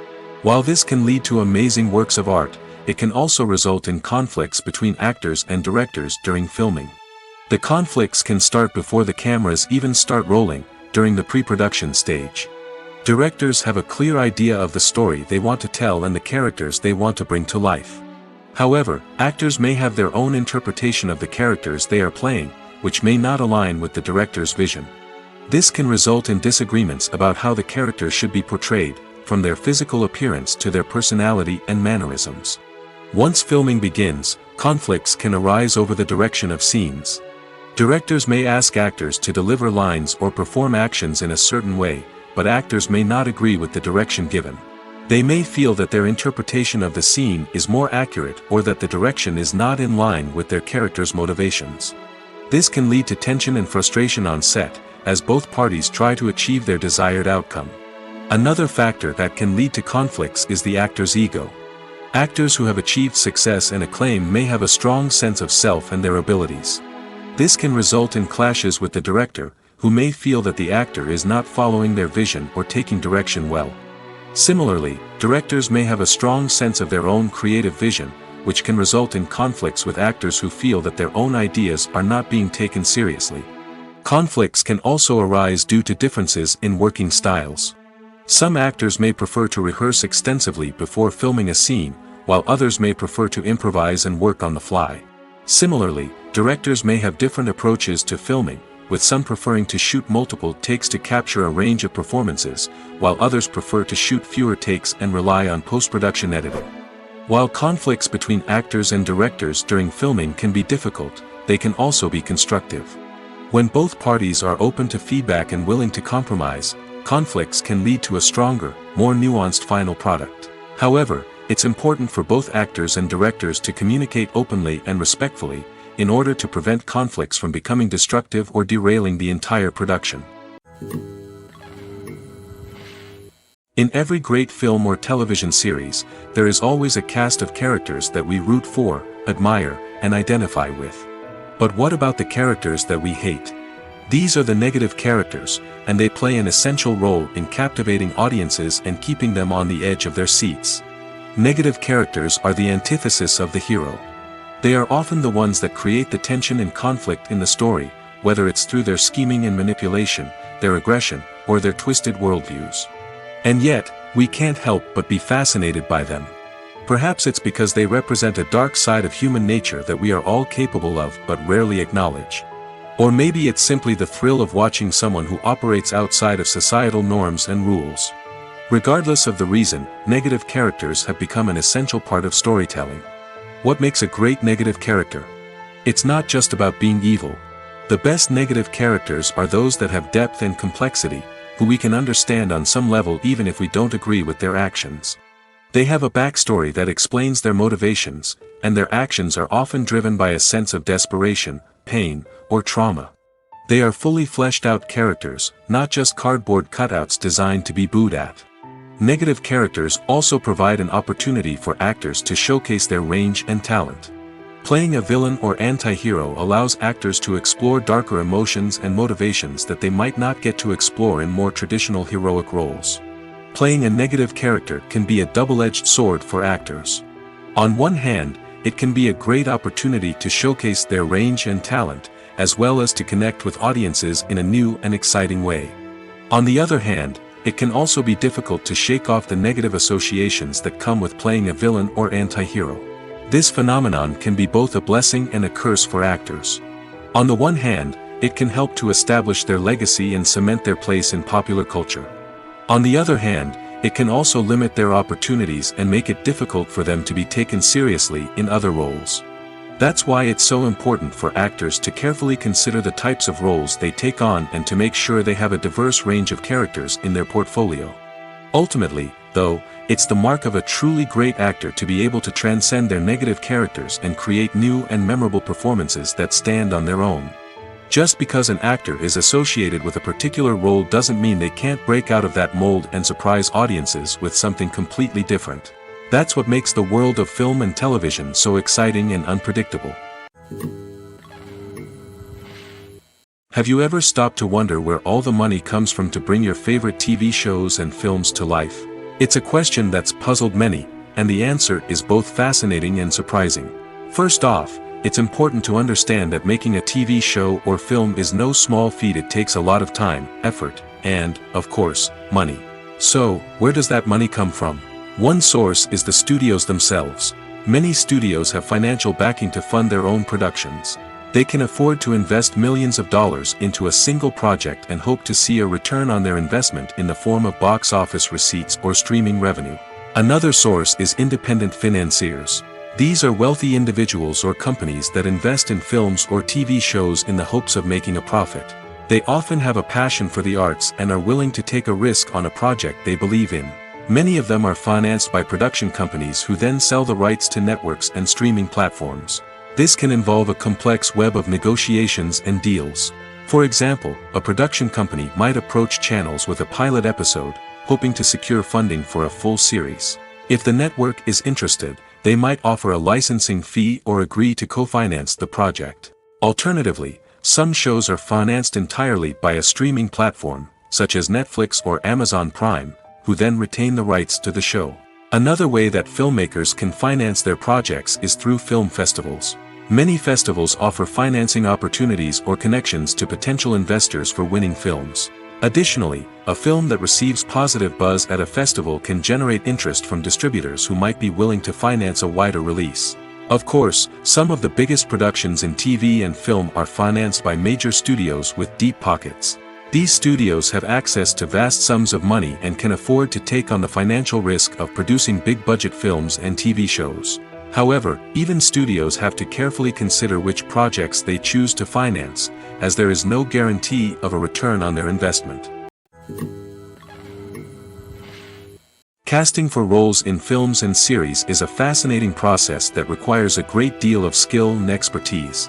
While this can lead to amazing works of art, it can also result in conflicts between actors and directors during filming. The conflicts can start before the cameras even start rolling, during the pre-production stage. Directors have a clear idea of the story they want to tell and the characters they want to bring to life. However, actors may have their own interpretation of the characters they are playing, which may not align with the director's vision. This can result in disagreements about how the characters should be portrayed, from their physical appearance to their personality and mannerisms. Once filming begins, conflicts can arise over the direction of scenes. Directors may ask actors to deliver lines or perform actions in a certain way, but actors may not agree with the direction given. They may feel that their interpretation of the scene is more accurate or that the direction is not in line with their character's motivations. This can lead to tension and frustration on set, as both parties try to achieve their desired outcome. Another factor that can lead to conflicts is the actor's ego. Actors who have achieved success and acclaim may have a strong sense of self and their abilities. This can result in clashes with the director, who may feel that the actor is not following their vision or taking direction well. Similarly, directors may have a strong sense of their own creative vision, which can result in conflicts with actors who feel that their own ideas are not being taken seriously. Conflicts can also arise due to differences in working styles. Some actors may prefer to rehearse extensively before filming a scene, while others may prefer to improvise and work on the fly. Similarly, directors may have different approaches to filming, with some preferring to shoot multiple takes to capture a range of performances, while others prefer to shoot fewer takes and rely on post-production editing. While conflicts between actors and directors during filming can be difficult, they can also be constructive. When both parties are open to feedback and willing to compromise, conflicts can lead to a stronger, more nuanced final product. However, it's important for both actors and directors to communicate openly and respectfully, in order to prevent conflicts from becoming destructive or derailing the entire production. In every great film or television series, there is always a cast of characters that we root for, admire, and identify with. But what about the characters that we hate? These are the negative characters, and they play an essential role in captivating audiences and keeping them on the edge of their seats. Negative characters are the antithesis of the hero. They are often the ones that create the tension and conflict in the story, whether it's through their scheming and manipulation, their aggression, or their twisted worldviews. And yet, we can't help but be fascinated by them. Perhaps it's because they represent a dark side of human nature that we are all capable of but rarely acknowledge. Or maybe it's simply the thrill of watching someone who operates outside of societal norms and rules. Regardless of the reason, negative characters have become an essential part of storytelling. What makes a great negative character? It's not just about being evil. The best negative characters are those that have depth and complexity, who we can understand on some level even if we don't agree with their actions. They have a backstory that explains their motivations, and their actions are often driven by a sense of desperation, pain, or trauma. They are fully fleshed out characters, not just cardboard cutouts designed to be booed at. Negative characters also provide an opportunity for actors to showcase their range and talent. Playing a villain or anti-hero allows actors to explore darker emotions and motivations that they might not get to explore in more traditional heroic roles. Playing a negative character can be a double-edged sword for actors. On one hand, it can be a great opportunity to showcase their range and talent, as well as to connect with audiences in a new and exciting way. On the other hand, it can also be difficult to shake off the negative associations that come with playing a villain or anti-hero. This phenomenon can be both a blessing and a curse for actors. On the one hand, it can help to establish their legacy and cement their place in popular culture. On the other hand, it can also limit their opportunities and make it difficult for them to be taken seriously in other roles. That's why it's so important for actors to carefully consider the types of roles they take on and to make sure they have a diverse range of characters in their portfolio. Ultimately, though, it's the mark of a truly great actor to be able to transcend their negative characters and create new and memorable performances that stand on their own. Just because an actor is associated with a particular role doesn't mean they can't break out of that mold and surprise audiences with something completely different. That's what makes the world of film and television so exciting and unpredictable. Have you ever stopped to wonder where all the money comes from to bring your favorite TV shows and films to life? It's a question that's puzzled many, and the answer is both fascinating and surprising. First off, it's important to understand that making a TV show or film is no small feat. It takes a lot of time, effort, and, of course, money. So, where does that money come from? One source is the studios themselves. Many studios have financial backing to fund their own productions. They can afford to invest millions of dollars into a single project and hope to see a return on their investment in the form of box office receipts or streaming revenue. Another source is independent financiers. These are wealthy individuals or companies that invest in films or TV shows in the hopes of making a profit. They often have a passion for the arts and are willing to take a risk on a project they believe in. Many of them are financed by production companies who then sell the rights to networks and streaming platforms. This can involve a complex web of negotiations and deals. For example, a production company might approach channels with a pilot episode, hoping to secure funding for a full series. If the network is interested, they might offer a licensing fee or agree to co-finance the project. Alternatively, some shows are financed entirely by a streaming platform, such as Netflix or Amazon Prime, who then retain the rights to the show. Another way that filmmakers can finance their projects is through film festivals. Many festivals offer financing opportunities or connections to potential investors for winning films. Additionally, a film that receives positive buzz at a festival can generate interest from distributors who might be willing to finance a wider release. Of course, some of the biggest productions in TV and film are financed by major studios with deep pockets. These studios have access to vast sums of money and can afford to take on the financial risk of producing big-budget films and TV shows. However, even studios have to carefully consider which projects they choose to finance, as there is no guarantee of a return on their investment. Casting for roles in films and series is a fascinating process that requires a great deal of skill and expertise.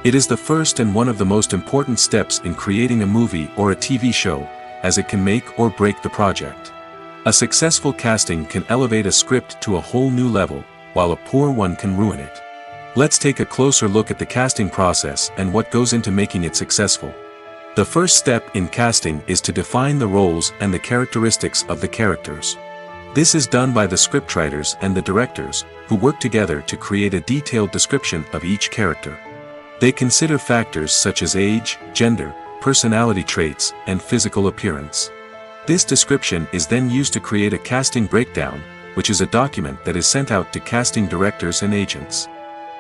It is the first and one of the most important steps in creating a movie or a TV show, as it can make or break the project. A successful casting can elevate a script to a whole new level, while a poor one can ruin it. Let's take a closer look at the casting process and what goes into making it successful. The first step in casting is to define the roles and the characteristics of the characters. This is done by the scriptwriters and the directors, who work together to create a detailed description of each character. They consider factors such as age, gender, personality traits, and physical appearance. This description is then used to create a casting breakdown, which is a document that is sent out to casting directors and agents.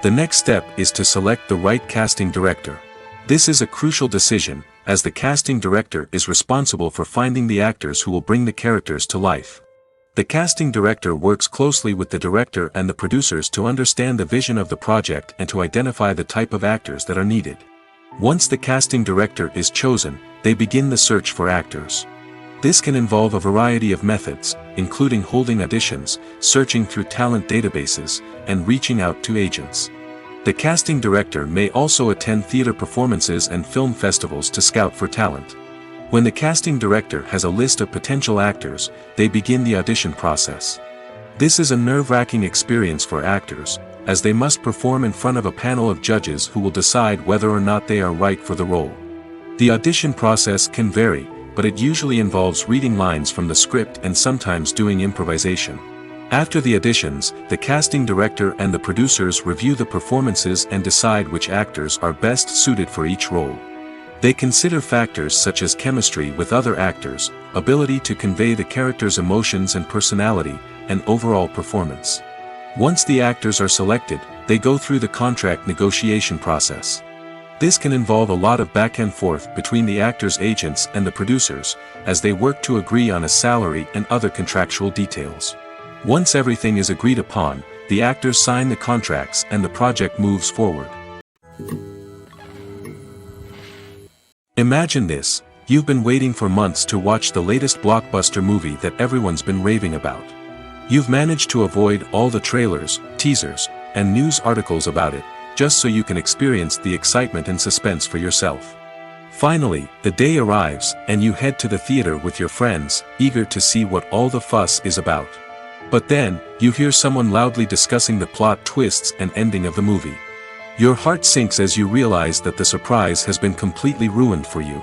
The next step is to select the right casting director. This is a crucial decision, as the casting director is responsible for finding the actors who will bring the characters to life. The casting director works closely with the director and the producers to understand the vision of the project and to identify the type of actors that are needed. Once the casting director is chosen, they begin the search for actors. This can involve a variety of methods, including holding auditions, searching through talent databases, and reaching out to agents. The casting director may also attend theater performances and film festivals to scout for talent. When the casting director has a list of potential actors, they begin the audition process. This is a nerve-wracking experience for actors, as they must perform in front of a panel of judges who will decide whether or not they are right for the role. The audition process can vary, but it usually involves reading lines from the script and sometimes doing improvisation. After the auditions, the casting director and the producers review the performances and decide which actors are best suited for each role. They consider factors such as chemistry with other actors, ability to convey the character's emotions and personality, and overall performance. Once the actors are selected, they go through the contract negotiation process. This can involve a lot of back and forth between the actors' agents and the producers, as they work to agree on a salary and other contractual details. Once everything is agreed upon, the actors sign the contracts and the project moves forward. Imagine this: you've been waiting for months to watch the latest blockbuster movie that everyone's been raving about. You've managed to avoid all the trailers, teasers, and news articles about it, just so you can experience the excitement and suspense for yourself. Finally, the day arrives, and you head to the theater with your friends, eager to see what all the fuss is about. But then, you hear someone loudly discussing the plot twists and ending of the movie. Your heart sinks as you realize that the surprise has been completely ruined for you.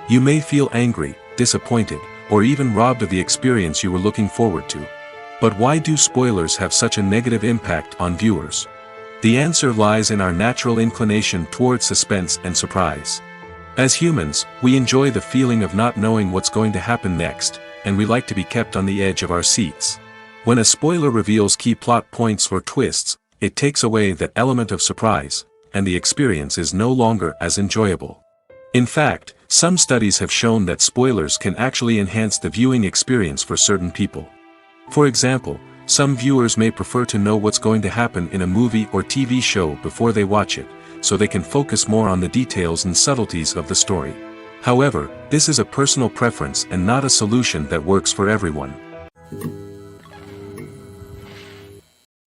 You may feel angry, disappointed, or even robbed of the experience you were looking forward to. But why do spoilers have such a negative impact on viewers? The answer lies in our natural inclination toward suspense and surprise. As humans, we enjoy the feeling of not knowing what's going to happen next, and we like to be kept on the edge of our seats. When a spoiler reveals key plot points or twists, it takes away that element of surprise, and the experience is no longer as enjoyable. In fact, some studies have shown that spoilers can actually enhance the viewing experience for certain people. For example, some viewers may prefer to know what's going to happen in a movie or TV show before they watch it, so they can focus more on the details and subtleties of the story. However, this is a personal preference and not a solution that works for everyone.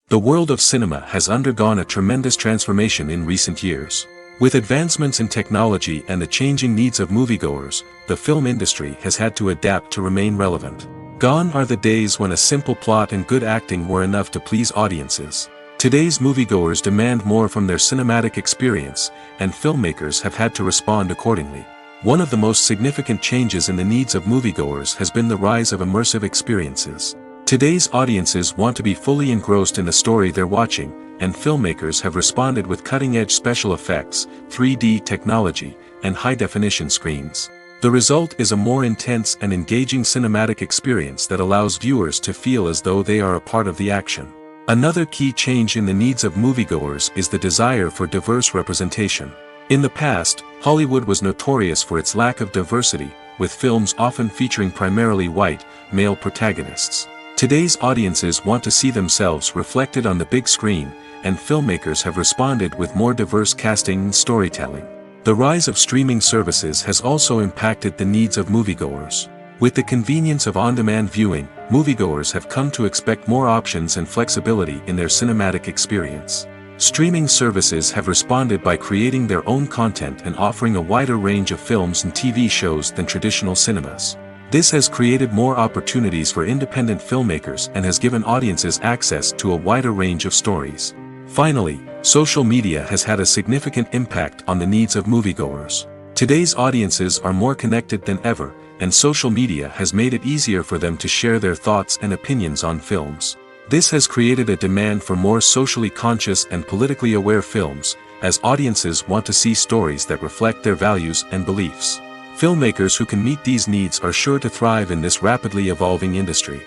The world of cinema has undergone a tremendous transformation in recent years. With advancements in technology and the changing needs of moviegoers, the film industry has had to adapt to remain relevant. Gone are the days when a simple plot and good acting were enough to please audiences. Today's moviegoers demand more from their cinematic experience, and filmmakers have had to respond accordingly. One of the most significant changes in the needs of moviegoers has been the rise of immersive experiences. Today's audiences want to be fully engrossed in the story they're watching, and filmmakers have responded with cutting-edge special effects, 3D technology, and high-definition screens. The result is a more intense and engaging cinematic experience that allows viewers to feel as though they are a part of the action. Another key change in the needs of moviegoers is the desire for diverse representation. In the past, Hollywood was notorious for its lack of diversity, with films often featuring primarily white, male protagonists. Today's audiences want to see themselves reflected on the big screen, and filmmakers have responded with more diverse casting and storytelling. The rise of streaming services has also impacted the needs of moviegoers. With the convenience of on-demand viewing, moviegoers have come to expect more options and flexibility in their cinematic experience. Streaming services have responded by creating their own content and offering a wider range of films and TV shows than traditional cinemas. This has created more opportunities for independent filmmakers and has given audiences access to a wider range of stories. Finally, social media has had a significant impact on the needs of moviegoers. Today's audiences are more connected than ever, and social media has made it easier for them to share their thoughts and opinions on films. This has created a demand for more socially conscious and politically aware films, as audiences want to see stories that reflect their values and beliefs. Filmmakers who can meet these needs are sure to thrive in this rapidly evolving industry.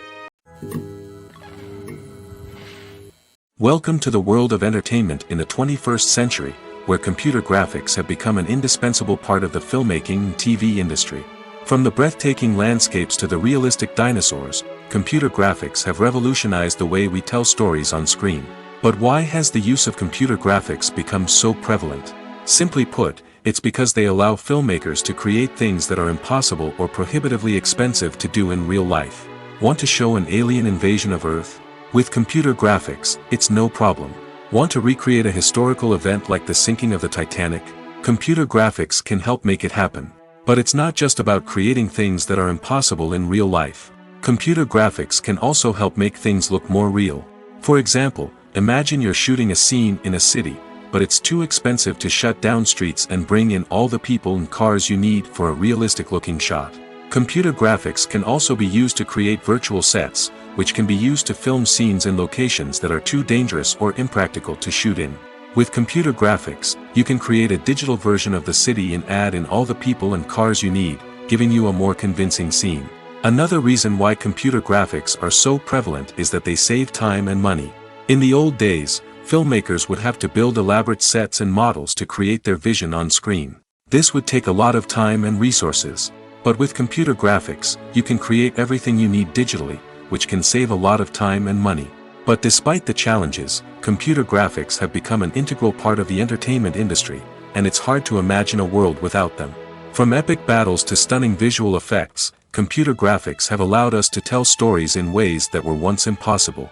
Welcome to the world of entertainment in the 21st century, where computer graphics have become an indispensable part of the filmmaking and TV industry. From the breathtaking landscapes to the realistic dinosaurs, computer graphics have revolutionized the way we tell stories on screen. But why has the use of computer graphics become so prevalent? Simply put, it's because they allow filmmakers to create things that are impossible or prohibitively expensive to do in real life. Want to show an alien invasion of Earth? With computer graphics, it's no problem. Want to recreate a historical event like the sinking of the Titanic? Computer graphics can help make it happen. But it's not just about creating things that are impossible in real life. Computer graphics can also help make things look more real. For example, imagine you're shooting a scene in a city, but it's too expensive to shut down streets and bring in all the people and cars you need for a realistic-looking shot. Computer graphics can also be used to create virtual sets, which can be used to film scenes in locations that are too dangerous or impractical to shoot in. With computer graphics, you can create a digital version of the city and add in all the people and cars you need, giving you a more convincing scene. Another reason why computer graphics are so prevalent is that they save time and money. In the old days, filmmakers would have to build elaborate sets and models to create their vision on screen. This would take a lot of time and resources. But with computer graphics, you can create everything you need digitally, which can save a lot of time and money. But despite the challenges, computer graphics have become an integral part of the entertainment industry, and it's hard to imagine a world without them. From epic battles to stunning visual effects, computer graphics have allowed us to tell stories in ways that were once impossible.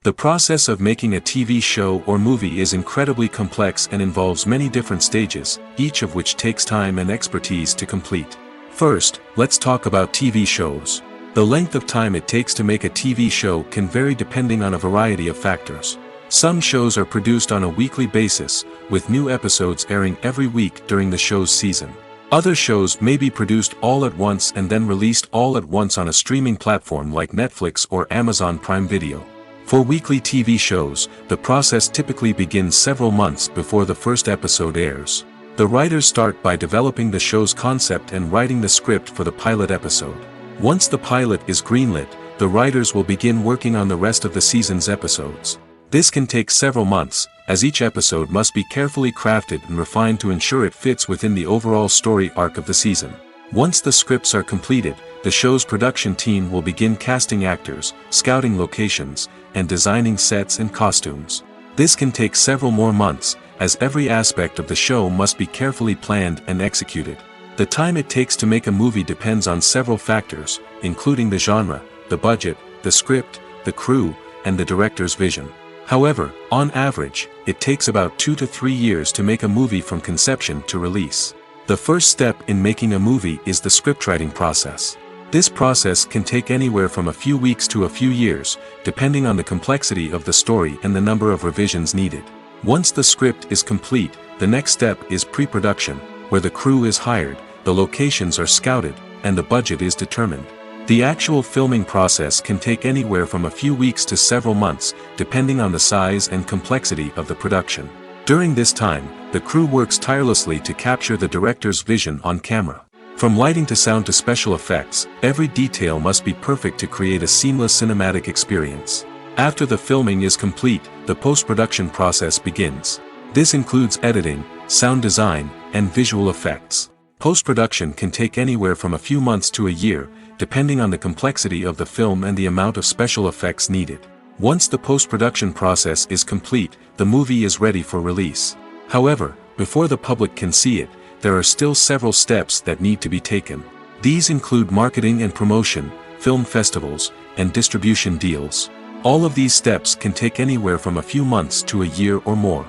The process of making a TV show or movie is incredibly complex and involves many different stages, each of which takes time and expertise to complete. First, let's talk about TV shows. The length of time it takes to make a TV show can vary depending on a variety of factors. Some shows are produced on a weekly basis, with new episodes airing every week during the show's season. Other shows may be produced all at once and then released all at once on a streaming platform like Netflix or Amazon Prime Video. For weekly TV shows, the process typically begins several months before the first episode airs. The writers start by developing the show's concept and writing the script for the pilot episode. Once the pilot is greenlit, the writers will begin working on the rest of the season's episodes. This can take several months, as each episode must be carefully crafted and refined to ensure it fits within the overall story arc of the season. Once the scripts are completed, the show's production team will begin casting actors, scouting locations, and designing sets and costumes. This can take several more months, as every aspect of the show must be carefully planned and executed. The time it takes to make a movie depends on several factors, including the genre, the budget, the script, the crew, and the director's vision. However, on average, it takes about 2 to 3 years to make a movie from conception to release. The first step in making a movie is the scriptwriting process. This process can take anywhere from a few weeks to a few years, depending on the complexity of the story and the number of revisions needed. Once the script is complete, the next step is pre-production, where the crew is hired, the locations are scouted, and the budget is determined. The actual filming process can take anywhere from a few weeks to several months, depending on the size and complexity of the production. During this time, the crew works tirelessly to capture the director's vision on camera. From lighting to sound to special effects, every detail must be perfect to create a seamless cinematic experience. After the filming is complete, the post-production process begins. This includes editing, sound design, and visual effects. Post-production can take anywhere from a few months to a year, depending on the complexity of the film and the amount of special effects needed. Once the post-production process is complete, the movie is ready for release. However, before the public can see it, there are still several steps that need to be taken. These include marketing and promotion, film festivals, and distribution deals. All of these steps can take anywhere from a few months to a year or more.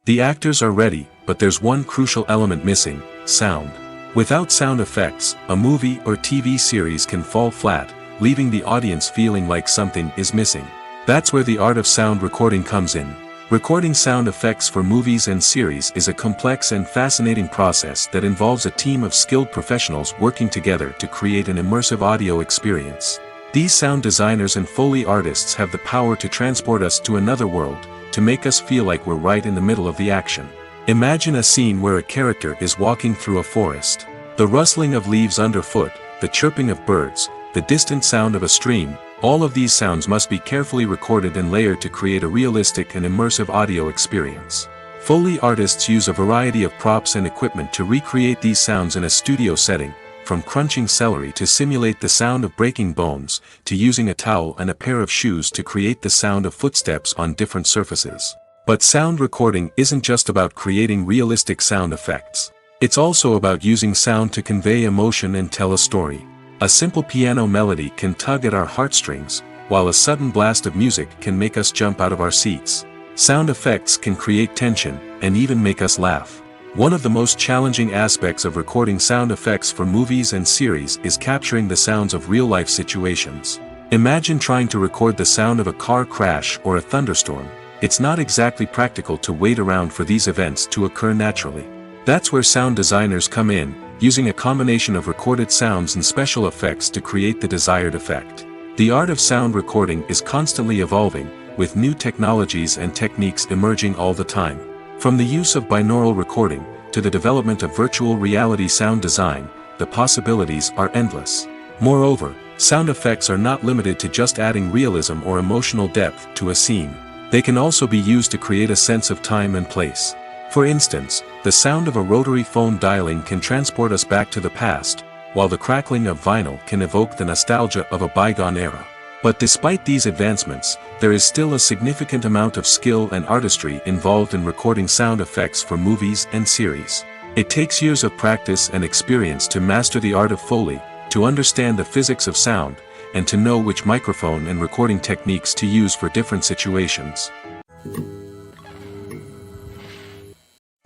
The actors are ready, but there's one crucial element missing: sound. Without sound effects, a movie or TV series can fall flat, leaving the audience feeling like something is missing. That's where the art of sound recording comes in. Recording sound effects for movies and series is a complex and fascinating process that involves a team of skilled professionals working together to create an immersive audio experience. These sound designers and Foley artists have the power to transport us to another world, to make us feel like we're right in the middle of the action. Imagine a scene where a character is walking through a forest. The rustling of leaves underfoot, the chirping of birds, the distant sound of a stream, all of these sounds must be carefully recorded and layered to create a realistic and immersive audio experience. Foley artists use a variety of props and equipment to recreate these sounds in a studio setting, from crunching celery to simulate the sound of breaking bones, to using a towel and a pair of shoes to create the sound of footsteps on different surfaces. But sound recording isn't just about creating realistic sound effects. It's also about using sound to convey emotion and tell a story. A simple piano melody can tug at our heartstrings, while a sudden blast of music can make us jump out of our seats. Sound effects can create tension, and even make us laugh. One of the most challenging aspects of recording sound effects for movies and series is capturing the sounds of real-life situations. Imagine trying to record the sound of a car crash or a thunderstorm. It's not exactly practical to wait around for these events to occur naturally. That's where sound designers come in, using a combination of recorded sounds and special effects to create the desired effect. The art of sound recording is constantly evolving, with new technologies and techniques emerging all the time. From the use of binaural recording, to the development of virtual reality sound design, the possibilities are endless. Moreover, sound effects are not limited to just adding realism or emotional depth to a scene. They can also be used to create a sense of time and place. For instance, the sound of a rotary phone dialing can transport us back to the past, while the crackling of vinyl can evoke the nostalgia of a bygone era. But despite these advancements, there is still a significant amount of skill and artistry involved in recording sound effects for movies and series. It takes years of practice and experience to master the art of Foley, to understand the physics of sound, and to know which microphone and recording techniques to use for different situations.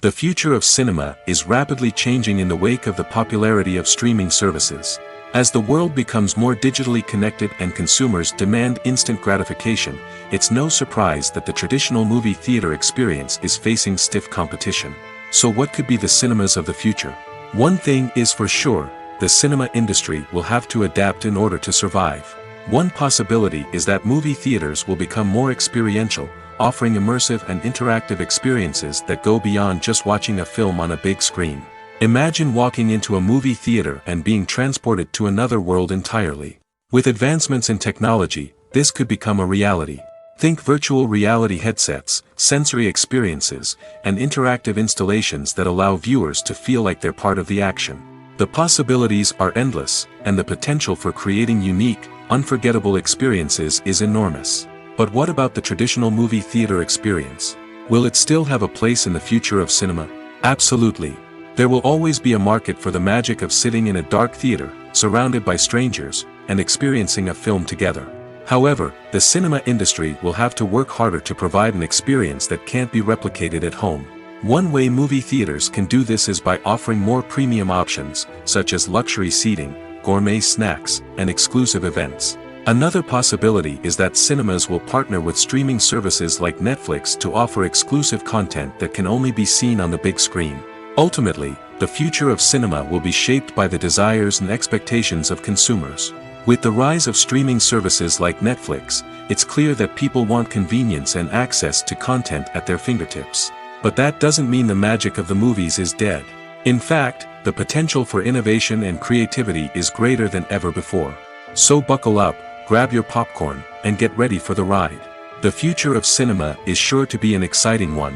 The future of cinema is rapidly changing in the wake of the popularity of streaming services. As the world becomes more digitally connected and consumers demand instant gratification, it's no surprise that the traditional movie theater experience is facing stiff competition. So what could be the cinemas of the future? One thing is for sure, the cinema industry will have to adapt in order to survive. One possibility is that movie theaters will become more experiential, offering immersive and interactive experiences that go beyond just watching a film on a big screen. Imagine walking into a movie theater and being transported to another world entirely. With advancements in technology, this could become a reality. Think virtual reality headsets, sensory experiences, and interactive installations that allow viewers to feel like they're part of the action. The possibilities are endless, and the potential for creating unique, unforgettable experiences is enormous. But what about the traditional movie theater experience? Will it still have a place in the future of cinema? Absolutely. There will always be a market for the magic of sitting in a dark theater, surrounded by strangers, and experiencing a film together. However, the cinema industry will have to work harder to provide an experience that can't be replicated at home. One way movie theaters can do this is by offering more premium options, such as luxury seating, gourmet snacks, and exclusive events. Another possibility is that cinemas will partner with streaming services like Netflix to offer exclusive content that can only be seen on the big screen. Ultimately, the future of cinema will be shaped by the desires and expectations of consumers. With the rise of streaming services like Netflix, it's clear that people want convenience and access to content at their fingertips. But that doesn't mean the magic of the movies is dead. In fact, the potential for innovation and creativity is greater than ever before. So buckle up, grab your popcorn, and get ready for the ride. The future of cinema is sure to be an exciting one.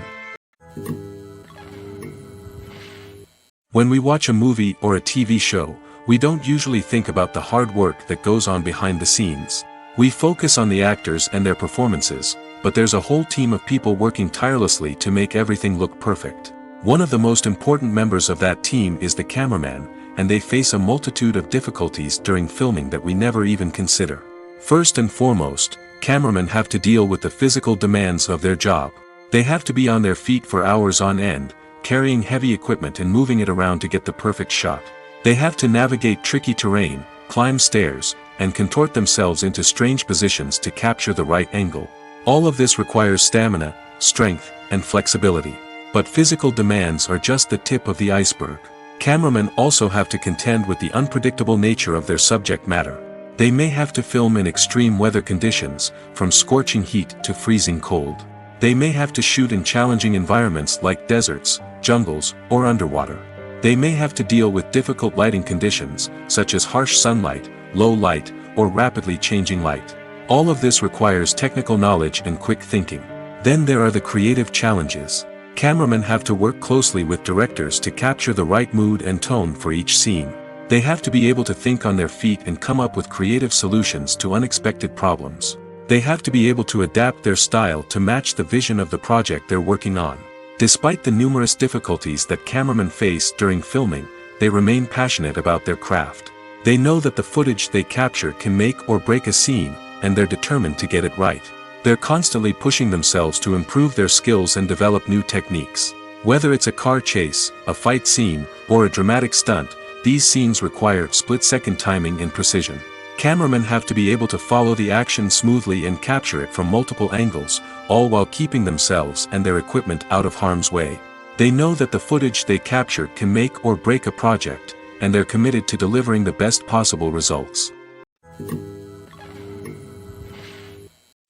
When we watch a movie or a TV show, we don't usually think about the hard work that goes on behind the scenes. We focus on the actors and their performances, but there's a whole team of people working tirelessly to make everything look perfect. One of the most important members of that team is the cameraman, and they face a multitude of difficulties during filming that we never even consider. First and foremost, cameramen have to deal with the physical demands of their job. They have to be on their feet for hours on end, carrying heavy equipment and moving it around to get the perfect shot. They have to navigate tricky terrain, climb stairs, and contort themselves into strange positions to capture the right angle. All of this requires stamina, strength, and flexibility. But physical demands are just the tip of the iceberg. Cameramen also have to contend with the unpredictable nature of their subject matter. They may have to film in extreme weather conditions, from scorching heat to freezing cold. They may have to shoot in challenging environments like deserts, jungles, or underwater. They may have to deal with difficult lighting conditions, such as harsh sunlight, low light, or rapidly changing light. All of this requires technical knowledge and quick thinking. Then there are the creative challenges. Cameramen have to work closely with directors to capture the right mood and tone for each scene. They have to be able to think on their feet and come up with creative solutions to unexpected problems. They have to be able to adapt their style to match the vision of the project they're working on. Despite the numerous difficulties that cameramen face during filming, they remain passionate about their craft. They know that the footage they capture can make or break a scene, and they're determined to get it right. They're constantly pushing themselves to improve their skills and develop new techniques. Whether it's a car chase, a fight scene, or a dramatic stunt, these scenes require split-second timing and precision. Cameramen have to be able to follow the action smoothly and capture it from multiple angles, all while keeping themselves and their equipment out of harm's way. They know that the footage they capture can make or break a project, and they're committed to delivering the best possible results.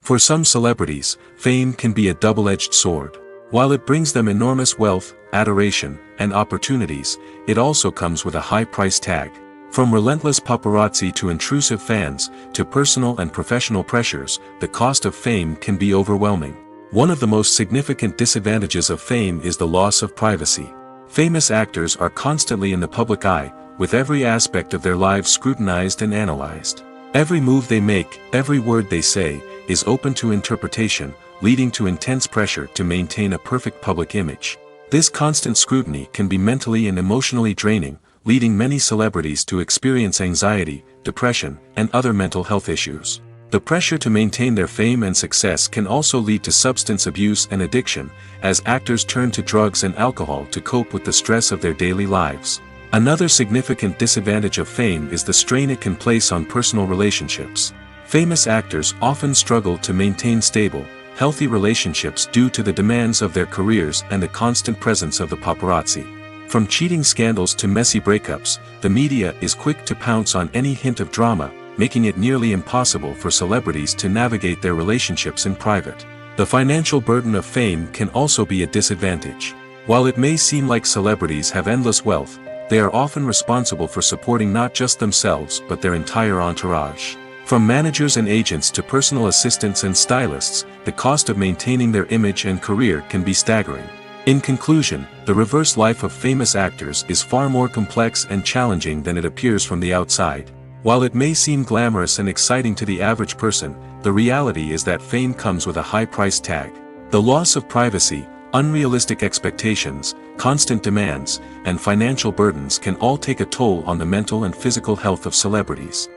For some celebrities, fame can be a double-edged sword. While it brings them enormous wealth, adoration, and opportunities, it also comes with a high price tag. From relentless paparazzi to intrusive fans, to personal and professional pressures, the cost of fame can be overwhelming. One of the most significant disadvantages of fame is the loss of privacy. Famous actors are constantly in the public eye, with every aspect of their lives scrutinized and analyzed. Every move they make, every word they say, is open to interpretation, leading to intense pressure to maintain a perfect public image. This constant scrutiny can be mentally and emotionally draining, leading many celebrities to experience anxiety, depression, and other mental health issues. The pressure to maintain their fame and success can also lead to substance abuse and addiction, as actors turn to drugs and alcohol to cope with the stress of their daily lives. Another significant disadvantage of fame is the strain it can place on personal relationships. Famous actors often struggle to maintain stable, healthy relationships due to the demands of their careers and the constant presence of the paparazzi. From cheating scandals to messy breakups, the media is quick to pounce on any hint of drama, making it nearly impossible for celebrities to navigate their relationships in private. The financial burden of fame can also be a disadvantage. While it may seem like celebrities have endless wealth, they are often responsible for supporting not just themselves but their entire entourage. From managers and agents to personal assistants and stylists, the cost of maintaining their image and career can be staggering. In conclusion, the reverse life of famous actors is far more complex and challenging than it appears from the outside. While it may seem glamorous and exciting to the average person, the reality is that fame comes with a high price tag. The loss of privacy, unrealistic expectations, constant demands, and financial burdens can all take a toll on the mental and physical health of celebrities.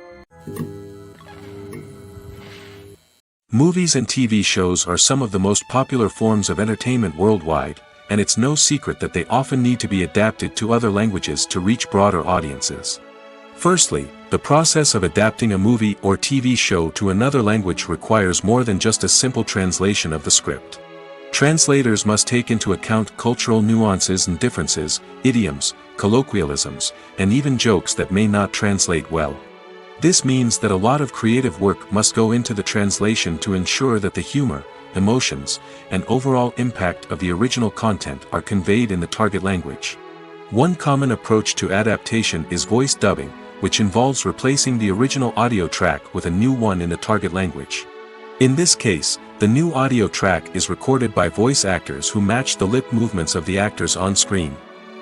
Movies and TV shows are some of the most popular forms of entertainment worldwide, and it's no secret that they often need to be adapted to other languages to reach broader audiences. Firstly, the process of adapting a movie or TV show to another language requires more than just a simple translation of the script. Translators must take into account cultural nuances and differences, idioms, colloquialisms, and even jokes that may not translate well. This means that a lot of creative work must go into the translation to ensure that the humor, emotions, and overall impact of the original content are conveyed in the target language. One common approach to adaptation is voice dubbing, which involves replacing the original audio track with a new one in the target language. In this case, the new audio track is recorded by voice actors who match the lip movements of the actors on screen.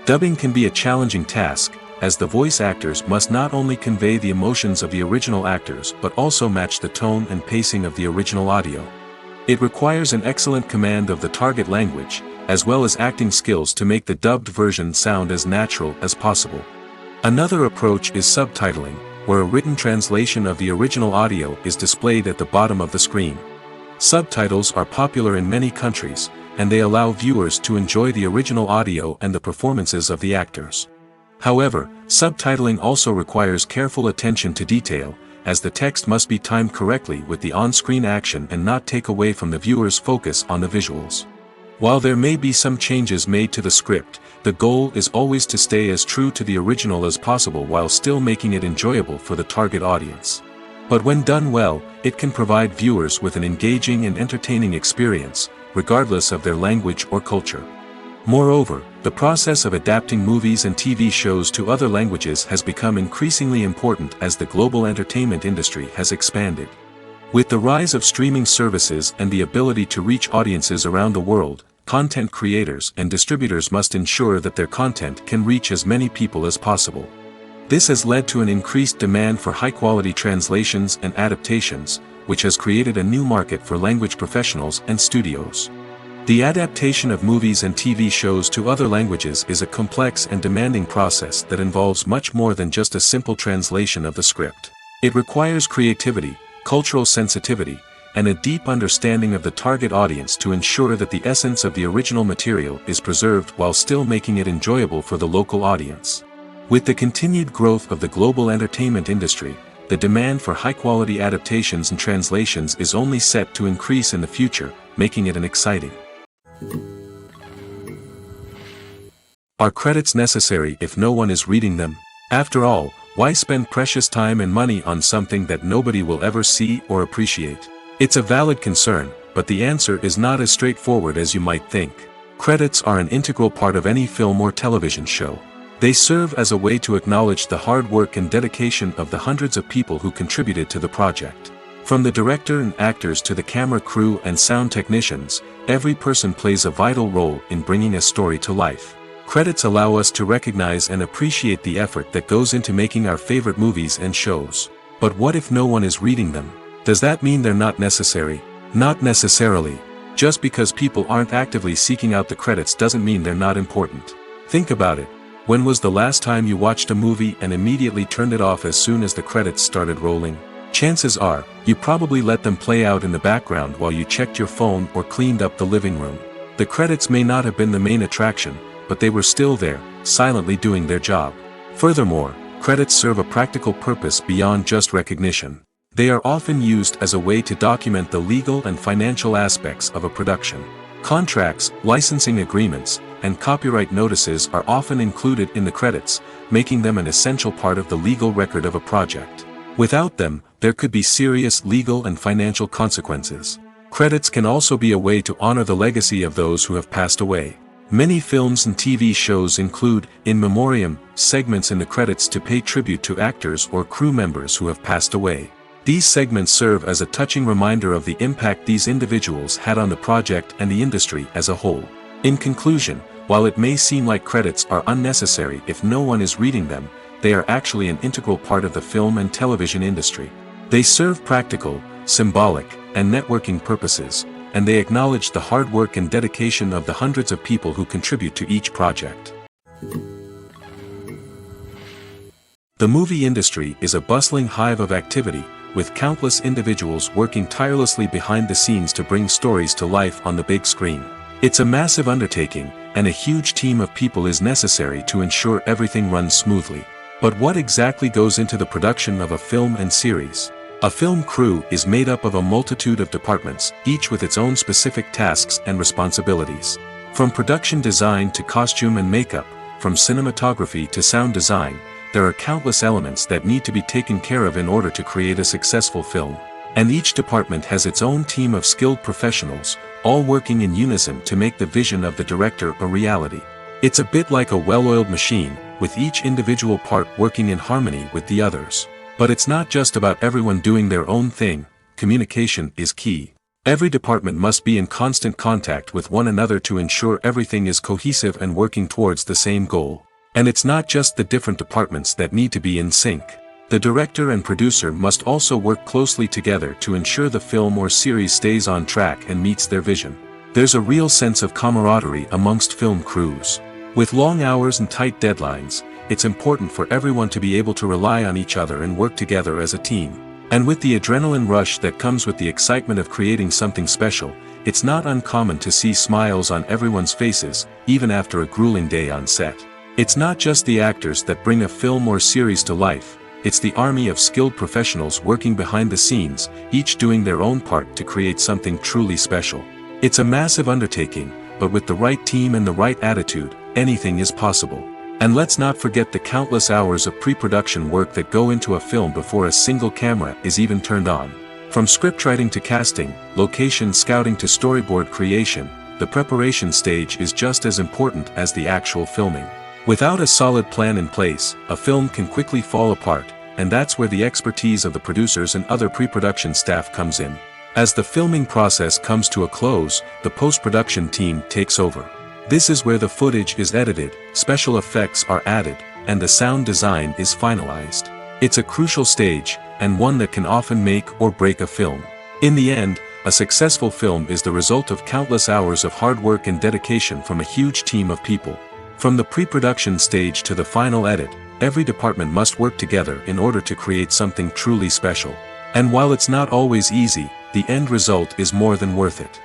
Dubbing can be a challenging task, as the voice actors must not only convey the emotions of the original actors but also match the tone and pacing of the original audio. It requires an excellent command of the target language, as well as acting skills to make the dubbed version sound as natural as possible. Another approach is subtitling, where a written translation of the original audio is displayed at the bottom of the screen. Subtitles are popular in many countries, and they allow viewers to enjoy the original audio and the performances of the actors. However, subtitling also requires careful attention to detail, as the text must be timed correctly with the on-screen action and not take away from the viewer's focus on the visuals. While there may be some changes made to the script, the goal is always to stay as true to the original as possible while still making it enjoyable for the target audience. But when done well, it can provide viewers with an engaging and entertaining experience, regardless of their language or culture. Moreover, the process of adapting movies and TV shows to other languages has become increasingly important as the global entertainment industry has expanded. With the rise of streaming services and the ability to reach audiences around the world, content creators and distributors must ensure that their content can reach as many people as possible. This has led to an increased demand for high-quality translations and adaptations, which has created a new market for language professionals and studios. The adaptation of movies and TV shows to other languages is a complex and demanding process that involves much more than just a simple translation of the script. It requires creativity, cultural sensitivity, and a deep understanding of the target audience to ensure that the essence of the original material is preserved while still making it enjoyable for the local audience. With the continued growth of the global entertainment industry, the demand for high-quality adaptations and translations is only set to increase in the future, making it an exciting. Are credits necessary if no one is reading them? After all, why spend precious time and money on something that nobody will ever see or appreciate? It's a valid concern, but the answer is not as straightforward as you might think. Credits are an integral part of any film or television show. They serve as a way to acknowledge the hard work and dedication of the hundreds of people who contributed to the project. From the director and actors to the camera crew and sound technicians, every person plays a vital role in bringing a story to life. Credits allow us to recognize and appreciate the effort that goes into making our favorite movies and shows. But what if no one is reading them? Does that mean they're not necessary? Not necessarily. Just because people aren't actively seeking out the credits doesn't mean they're not important. Think about it. When was the last time you watched a movie and immediately turned it off as soon as the credits started rolling? Chances are, you probably let them play out in the background while you checked your phone or cleaned up the living room. The credits may not have been the main attraction, but they were still there, silently doing their job. Furthermore, credits serve a practical purpose beyond just recognition. They are often used as a way to document the legal and financial aspects of a production. Contracts, licensing agreements, and copyright notices are often included in the credits, making them an essential part of the legal record of a project. Without them, there could be serious legal and financial consequences. Credits can also be a way to honor the legacy of those who have passed away. Many films and TV shows include, in memoriam, segments in the credits to pay tribute to actors or crew members who have passed away. These segments serve as a touching reminder of the impact these individuals had on the project and the industry as a whole. In conclusion, while it may seem like credits are unnecessary if no one is reading them, they are actually an integral part of the film and television industry. They serve practical, symbolic, and networking purposes, and they acknowledge the hard work and dedication of the hundreds of people who contribute to each project. The movie industry is a bustling hive of activity, with countless individuals working tirelessly behind the scenes to bring stories to life on the big screen. It's a massive undertaking, and a huge team of people is necessary to ensure everything runs smoothly. But what exactly goes into the production of a film and series? A film crew is made up of a multitude of departments, each with its own specific tasks and responsibilities. From production design to costume and makeup, from cinematography to sound design, there are countless elements that need to be taken care of in order to create a successful film. And each department has its own team of skilled professionals, all working in unison to make the vision of the director a reality. It's a bit like a well-oiled machine, with each individual part working in harmony with the others. But it's not just about everyone doing their own thing. Communication is key. Every department must be in constant contact with one another to ensure everything is cohesive and working towards the same goal. And it's not just the different departments that need to be in sync. The director and producer must also work closely together to ensure the film or series stays on track and meets their vision. There's a real sense of camaraderie amongst film crews. With long hours and tight deadlines, it's important for everyone to be able to rely on each other and work together as a team. And with the adrenaline rush that comes with the excitement of creating something special, it's not uncommon to see smiles on everyone's faces, even after a grueling day on set. It's not just the actors that bring a film or series to life, it's the army of skilled professionals working behind the scenes, each doing their own part to create something truly special. It's a massive undertaking, but with the right team and the right attitude, anything is possible. And let's not forget the countless hours of pre-production work that go into a film before a single camera is even turned on. From scriptwriting to casting, location scouting to storyboard creation, the preparation stage is just as important as the actual filming. Without a solid plan in place, a film can quickly fall apart, and that's where the expertise of the producers and other pre-production staff comes in. As the filming process comes to a close, the post-production team takes over. This is where the footage is edited, special effects are added, and the sound design is finalized. It's a crucial stage, and one that can often make or break a film. In the end, a successful film is the result of countless hours of hard work and dedication from a huge team of people. From the pre-production stage to the final edit, every department must work together in order to create something truly special. And while it's not always easy, the end result is more than worth it.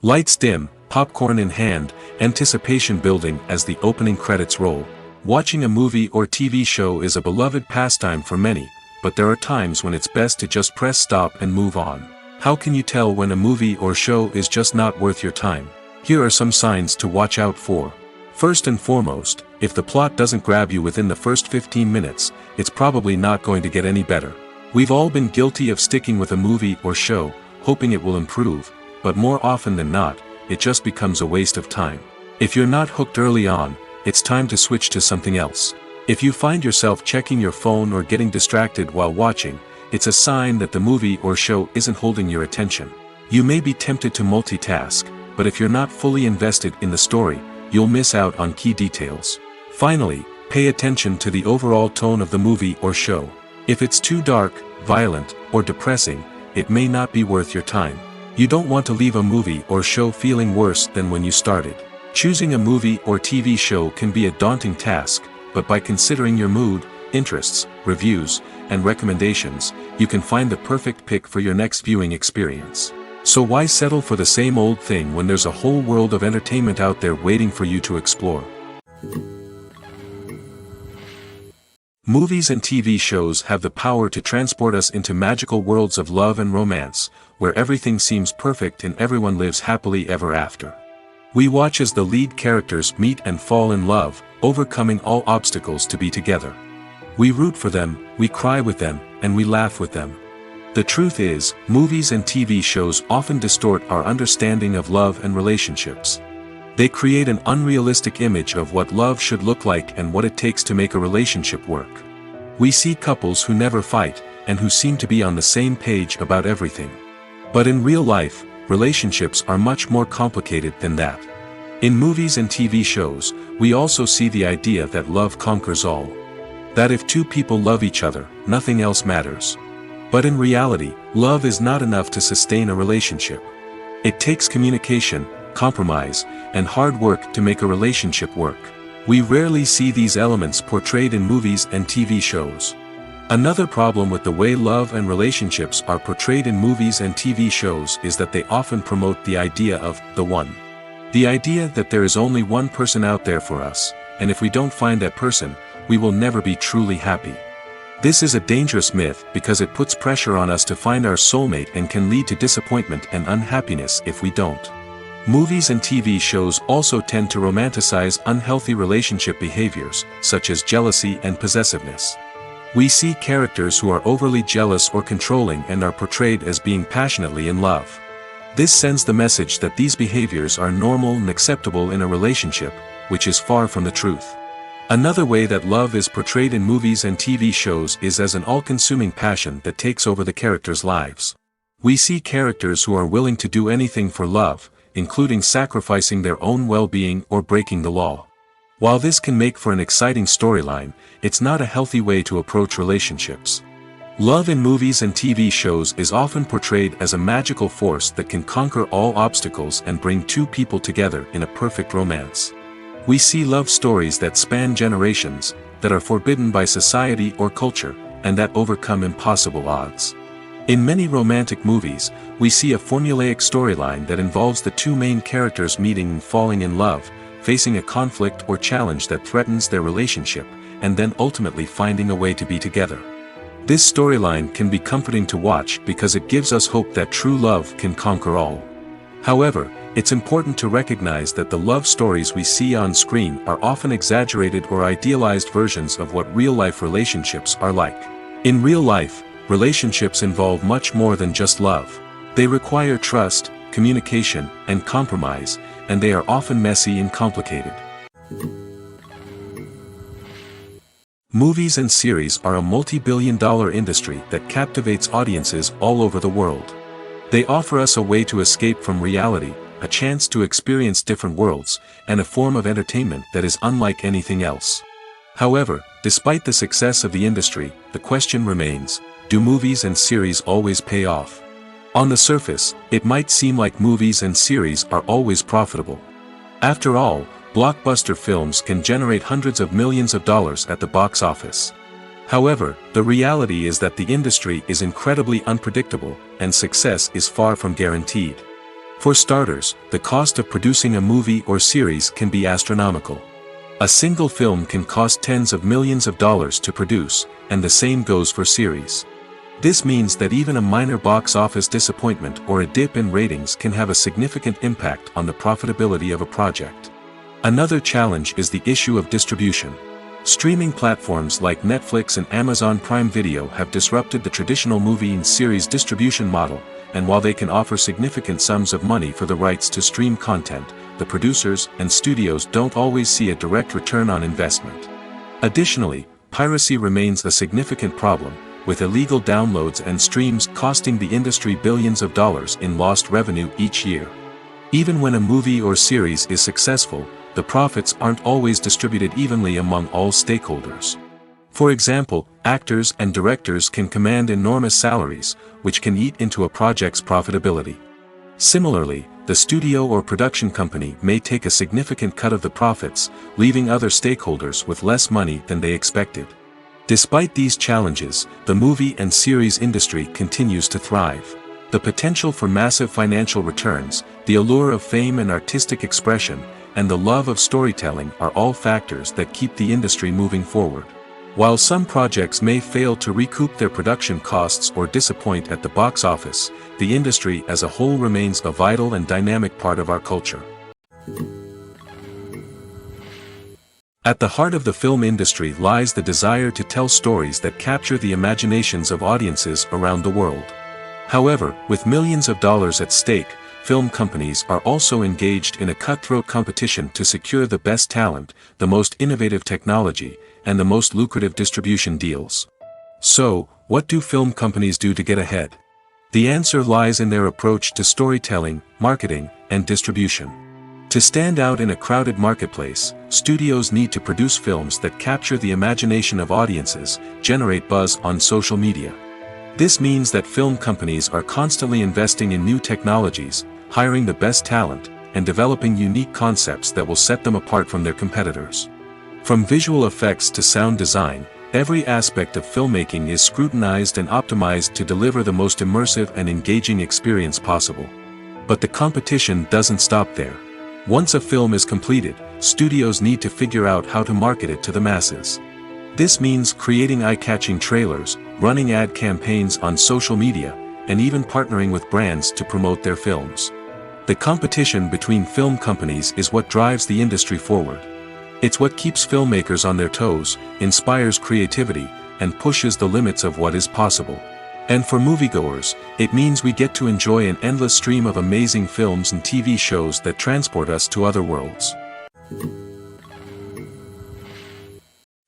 Lights dim, popcorn in hand, anticipation building as the opening credits roll. Watching a movie or TV show is a beloved pastime for many, but there are times when it's best to just press stop and move on. How can you tell when a movie or show is just not worth your time? Here are some signs to watch out for. First and foremost, if the plot doesn't grab you within the first 15 minutes, it's probably not going to get any better. We've all been guilty of sticking with a movie or show, hoping it will improve, but more often than not, it just becomes a waste of time. If you're not hooked early on, it's time to switch to something else. If you find yourself checking your phone or getting distracted while watching, it's a sign that the movie or show isn't holding your attention. You may be tempted to multitask, but if you're not fully invested in the story, you'll miss out on key details. Finally, pay attention to the overall tone of the movie or show. If it's too dark, violent, or depressing, it may not be worth your time. You don't want to leave a movie or show feeling worse than when you started. Choosing a movie or TV show can be a daunting task, but by considering your mood, interests, reviews, and recommendations, you can find the perfect pick for your next viewing experience. So why settle for the same old thing when there's a whole world of entertainment out there waiting for you to explore? Movies and TV shows have the power to transport us into magical worlds of love and romance, where everything seems perfect and everyone lives happily ever after. We watch as the lead characters meet and fall in love, overcoming all obstacles to be together. We root for them, we cry with them, and we laugh with them. The truth is, movies and TV shows often distort our understanding of love and relationships. They create an unrealistic image of what love should look like and what it takes to make a relationship work. We see couples who never fight, and who seem to be on the same page about everything. But in real life, relationships are much more complicated than that. In movies and TV shows, we also see the idea that love conquers all. That if two people love each other, nothing else matters. But in reality, love is not enough to sustain a relationship. It takes communication, compromise, and hard work to make a relationship work. We rarely see these elements portrayed in movies and TV shows. Another problem with the way love and relationships are portrayed in movies and TV shows is that they often promote the idea of the one. The idea that there is only one person out there for us, and if we don't find that person, we will never be truly happy. This is a dangerous myth because it puts pressure on us to find our soulmate and can lead to disappointment and unhappiness if we don't. Movies and TV shows also tend to romanticize unhealthy relationship behaviors, such as jealousy and possessiveness. We see characters who are overly jealous or controlling and are portrayed as being passionately in love. This sends the message that these behaviors are normal and acceptable in a relationship, which is far from the truth. Another way that love is portrayed in movies and TV shows is as an all-consuming passion that takes over the characters' lives. We see characters who are willing to do anything for love, including sacrificing their own well-being or breaking the law. While this can make for an exciting storyline, it's not a healthy way to approach relationships. Love in movies and TV shows is often portrayed as a magical force that can conquer all obstacles and bring two people together in a perfect romance. We see love stories that span generations, that are forbidden by society or culture, and that overcome impossible odds. In many romantic movies, we see a formulaic storyline that involves the two main characters meeting and falling in love, facing a conflict or challenge that threatens their relationship, and then ultimately finding a way to be together. This storyline can be comforting to watch because it gives us hope that true love can conquer all. However, it's important to recognize that the love stories we see on screen are often exaggerated or idealized versions of what real-life relationships are like. In real life, relationships involve much more than just love. They require trust, communication, and compromise, and they are often messy and complicated. Movies and series are a multi-billion-dollar industry that captivates audiences all over the world. They offer us a way to escape from reality, a chance to experience different worlds, and a form of entertainment that is unlike anything else. However, despite the success of the industry, the question remains, do movies and series always pay off? On the surface, it might seem like movies and series are always profitable. After all, blockbuster films can generate hundreds of millions of dollars at the box office. However, the reality is that the industry is incredibly unpredictable, and success is far from guaranteed. For starters, the cost of producing a movie or series can be astronomical. A single film can cost tens of millions of dollars to produce, and the same goes for series. This means that even a minor box office disappointment or a dip in ratings can have a significant impact on the profitability of a project. Another challenge is the issue of distribution. Streaming platforms like Netflix and Amazon Prime Video have disrupted the traditional movie and series distribution model, and while they can offer significant sums of money for the rights to stream content, the producers and studios don't always see a direct return on investment. Additionally, piracy remains a significant problem, with illegal downloads and streams costing the industry billions of dollars in lost revenue each year. Even when a movie or series is successful, the profits aren't always distributed evenly among all stakeholders. For example, actors and directors can command enormous salaries, which can eat into a project's profitability. Similarly, the studio or production company may take a significant cut of the profits, leaving other stakeholders with less money than they expected. Despite these challenges, the movie and series industry continues to thrive. The potential for massive financial returns, the allure of fame and artistic expression, and the love of storytelling are all factors that keep the industry moving forward. While some projects may fail to recoup their production costs or disappoint at the box office, the industry as a whole remains a vital and dynamic part of our culture. At the heart of the film industry lies the desire to tell stories that capture the imaginations of audiences around the world. However, with millions of dollars at stake, film companies are also engaged in a cutthroat competition to secure the best talent, the most innovative technology, and the most lucrative distribution deals. So, what do film companies do to get ahead? The answer lies in their approach to storytelling, marketing, and distribution. To stand out in a crowded marketplace, studios need to produce films that capture the imagination of audiences, generate buzz on social media. This means that film companies are constantly investing in new technologies, hiring the best talent, and developing unique concepts that will set them apart from their competitors. From visual effects to sound design, every aspect of filmmaking is scrutinized and optimized to deliver the most immersive and engaging experience possible. But the competition doesn't stop there. Once a film is completed, studios need to figure out how to market it to the masses. This means creating eye-catching trailers, running ad campaigns on social media, and even partnering with brands to promote their films. The competition between film companies is what drives the industry forward. It's what keeps filmmakers on their toes, inspires creativity, and pushes the limits of what is possible. And for moviegoers, it means we get to enjoy an endless stream of amazing films and TV shows that transport us to other worlds.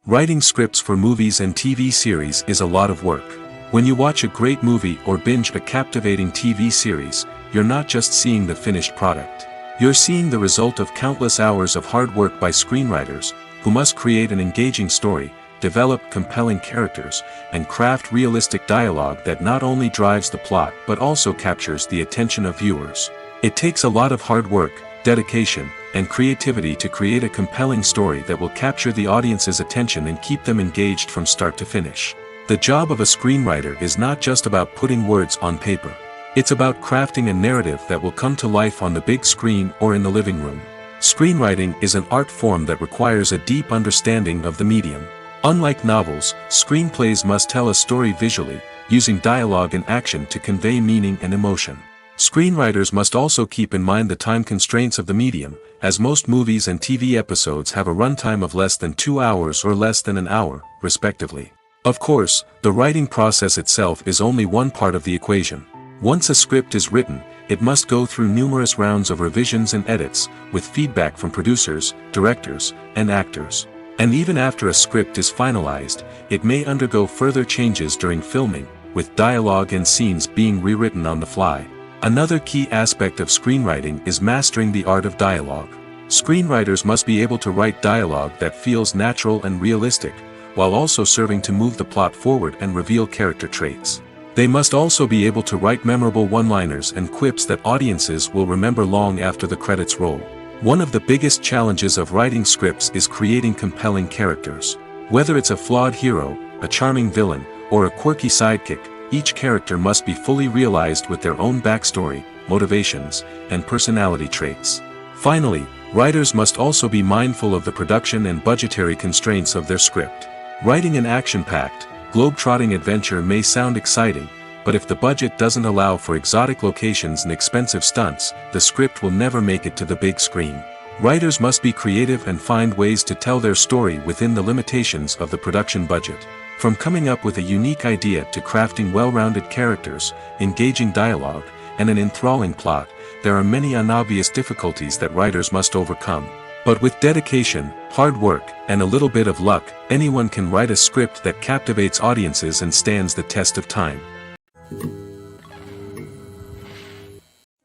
Writing scripts for movies and TV series is a lot of work. When you watch a great movie or binge a captivating TV series, you're not just seeing the finished product. You're seeing the result of countless hours of hard work by screenwriters, who must create an engaging story, develop compelling characters, and craft realistic dialogue that not only drives the plot but also captures the attention of viewers. It takes a lot of hard work, dedication, and creativity to create a compelling story that will capture the audience's attention and keep them engaged from start to finish. The job of a screenwriter is not just about putting words on paper. It's about crafting a narrative that will come to life on the big screen or in the living room. Screenwriting is an art form that requires a deep understanding of the medium. Unlike novels, screenplays must tell a story visually, using dialogue and action to convey meaning and emotion. Screenwriters must also keep in mind the time constraints of the medium, as most movies and TV episodes have a runtime of less than 2 hours or less than an hour, respectively. Of course, the writing process itself is only one part of the equation. Once a script is written, it must go through numerous rounds of revisions and edits, with feedback from producers, directors, and actors. And even after a script is finalized, it may undergo further changes during filming, with dialogue and scenes being rewritten on the fly. Another key aspect of screenwriting is mastering the art of dialogue. Screenwriters must be able to write dialogue that feels natural and realistic, while also serving to move the plot forward and reveal character traits. They must also be able to write memorable one-liners and quips that audiences will remember long after the credits roll. One of the biggest challenges of writing scripts is creating compelling characters. Whether it's a flawed hero, a charming villain, or a quirky sidekick, each character must be fully realized with their own backstory, motivations, and personality traits. Finally, writers must also be mindful of the production and budgetary constraints of their script. Writing an action-packed, globe-trotting adventure may sound exciting, but if the budget doesn't allow for exotic locations and expensive stunts, the script will never make it to the big screen. Writers must be creative and find ways to tell their story within the limitations of the production budget. From coming up with a unique idea to crafting well-rounded characters, engaging dialogue, and an enthralling plot, there are many unobvious difficulties that writers must overcome. But with dedication, hard work, and a little bit of luck, anyone can write a script that captivates audiences and stands the test of time.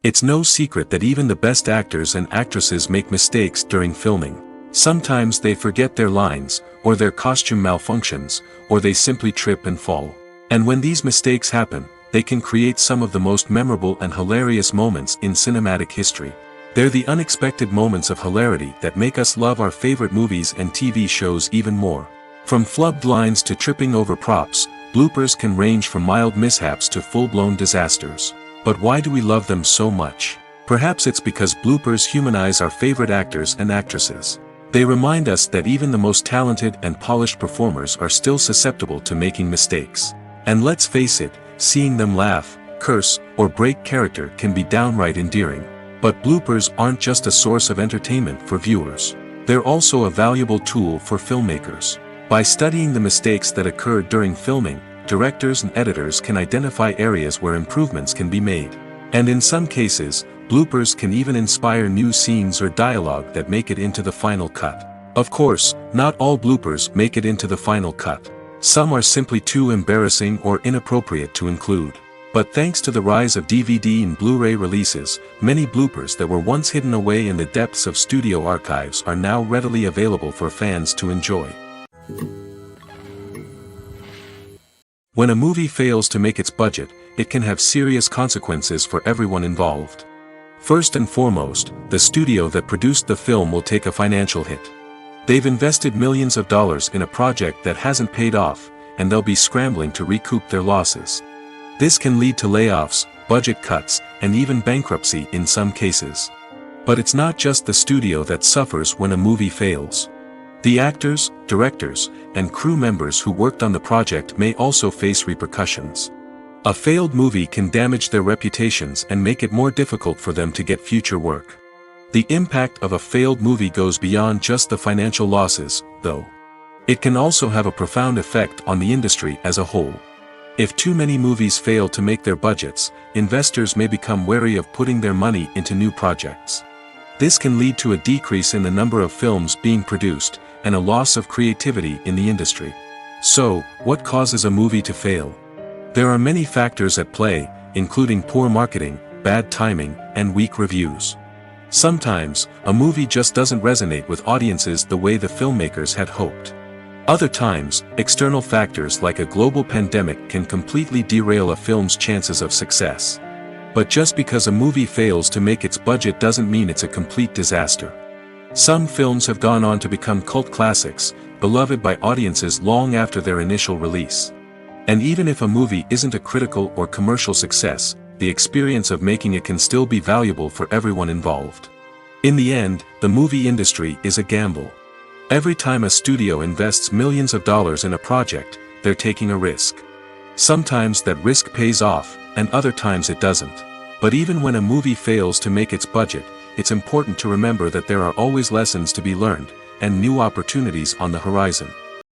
It's no secret that even the best actors and actresses make mistakes during filming. Sometimes they forget their lines, or their costume malfunctions, or they simply trip and fall. And when these mistakes happen, they can create some of the most memorable and hilarious moments in cinematic history. They're the unexpected moments of hilarity that make us love our favorite movies and TV shows even more. From flubbed lines to tripping over props, bloopers can range from mild mishaps to full-blown disasters. But why do we love them so much? Perhaps it's because bloopers humanize our favorite actors and actresses. They remind us that even the most talented and polished performers are still susceptible to making mistakes. And let's face it, seeing them laugh, curse, or break character can be downright endearing. But bloopers aren't just a source of entertainment for viewers. They're also a valuable tool for filmmakers. By studying the mistakes that occurred during filming, directors and editors can identify areas where improvements can be made. And in some cases, bloopers can even inspire new scenes or dialogue that make it into the final cut. Of course, not all bloopers make it into the final cut. Some are simply too embarrassing or inappropriate to include. But thanks to the rise of DVD and Blu-ray releases, many bloopers that were once hidden away in the depths of studio archives are now readily available for fans to enjoy. When a movie fails to make its budget, it can have serious consequences for everyone involved. First and foremost, the studio that produced the film will take a financial hit. They've invested millions of dollars in a project that hasn't paid off, and they'll be scrambling to recoup their losses. This can lead to layoffs, budget cuts, and even bankruptcy in some cases. But it's not just the studio that suffers when a movie fails. The actors, directors, and crew members who worked on the project may also face repercussions. A failed movie can damage their reputations and make it more difficult for them to get future work. The impact of a failed movie goes beyond just the financial losses, though. It can also have a profound effect on the industry as a whole. If too many movies fail to make their budgets, investors may become wary of putting their money into new projects. This can lead to a decrease in the number of films being produced, and a loss of creativity in the industry. So, what causes a movie to fail? There are many factors at play, including poor marketing, bad timing, and weak reviews. Sometimes, a movie just doesn't resonate with audiences the way the filmmakers had hoped. Other times, external factors like a global pandemic can completely derail a film's chances of success. But just because a movie fails to make its budget doesn't mean it's a complete disaster. Some films have gone on to become cult classics, beloved by audiences long after their initial release. And even if a movie isn't a critical or commercial success, the experience of making it can still be valuable for everyone involved. In the end, the movie industry is a gamble. Every time a studio invests millions of dollars in a project, they're taking a risk. Sometimes that risk pays off, and other times it doesn't. But even when a movie fails to make its budget, it's important to remember that there are always lessons to be learned, and new opportunities on the horizon.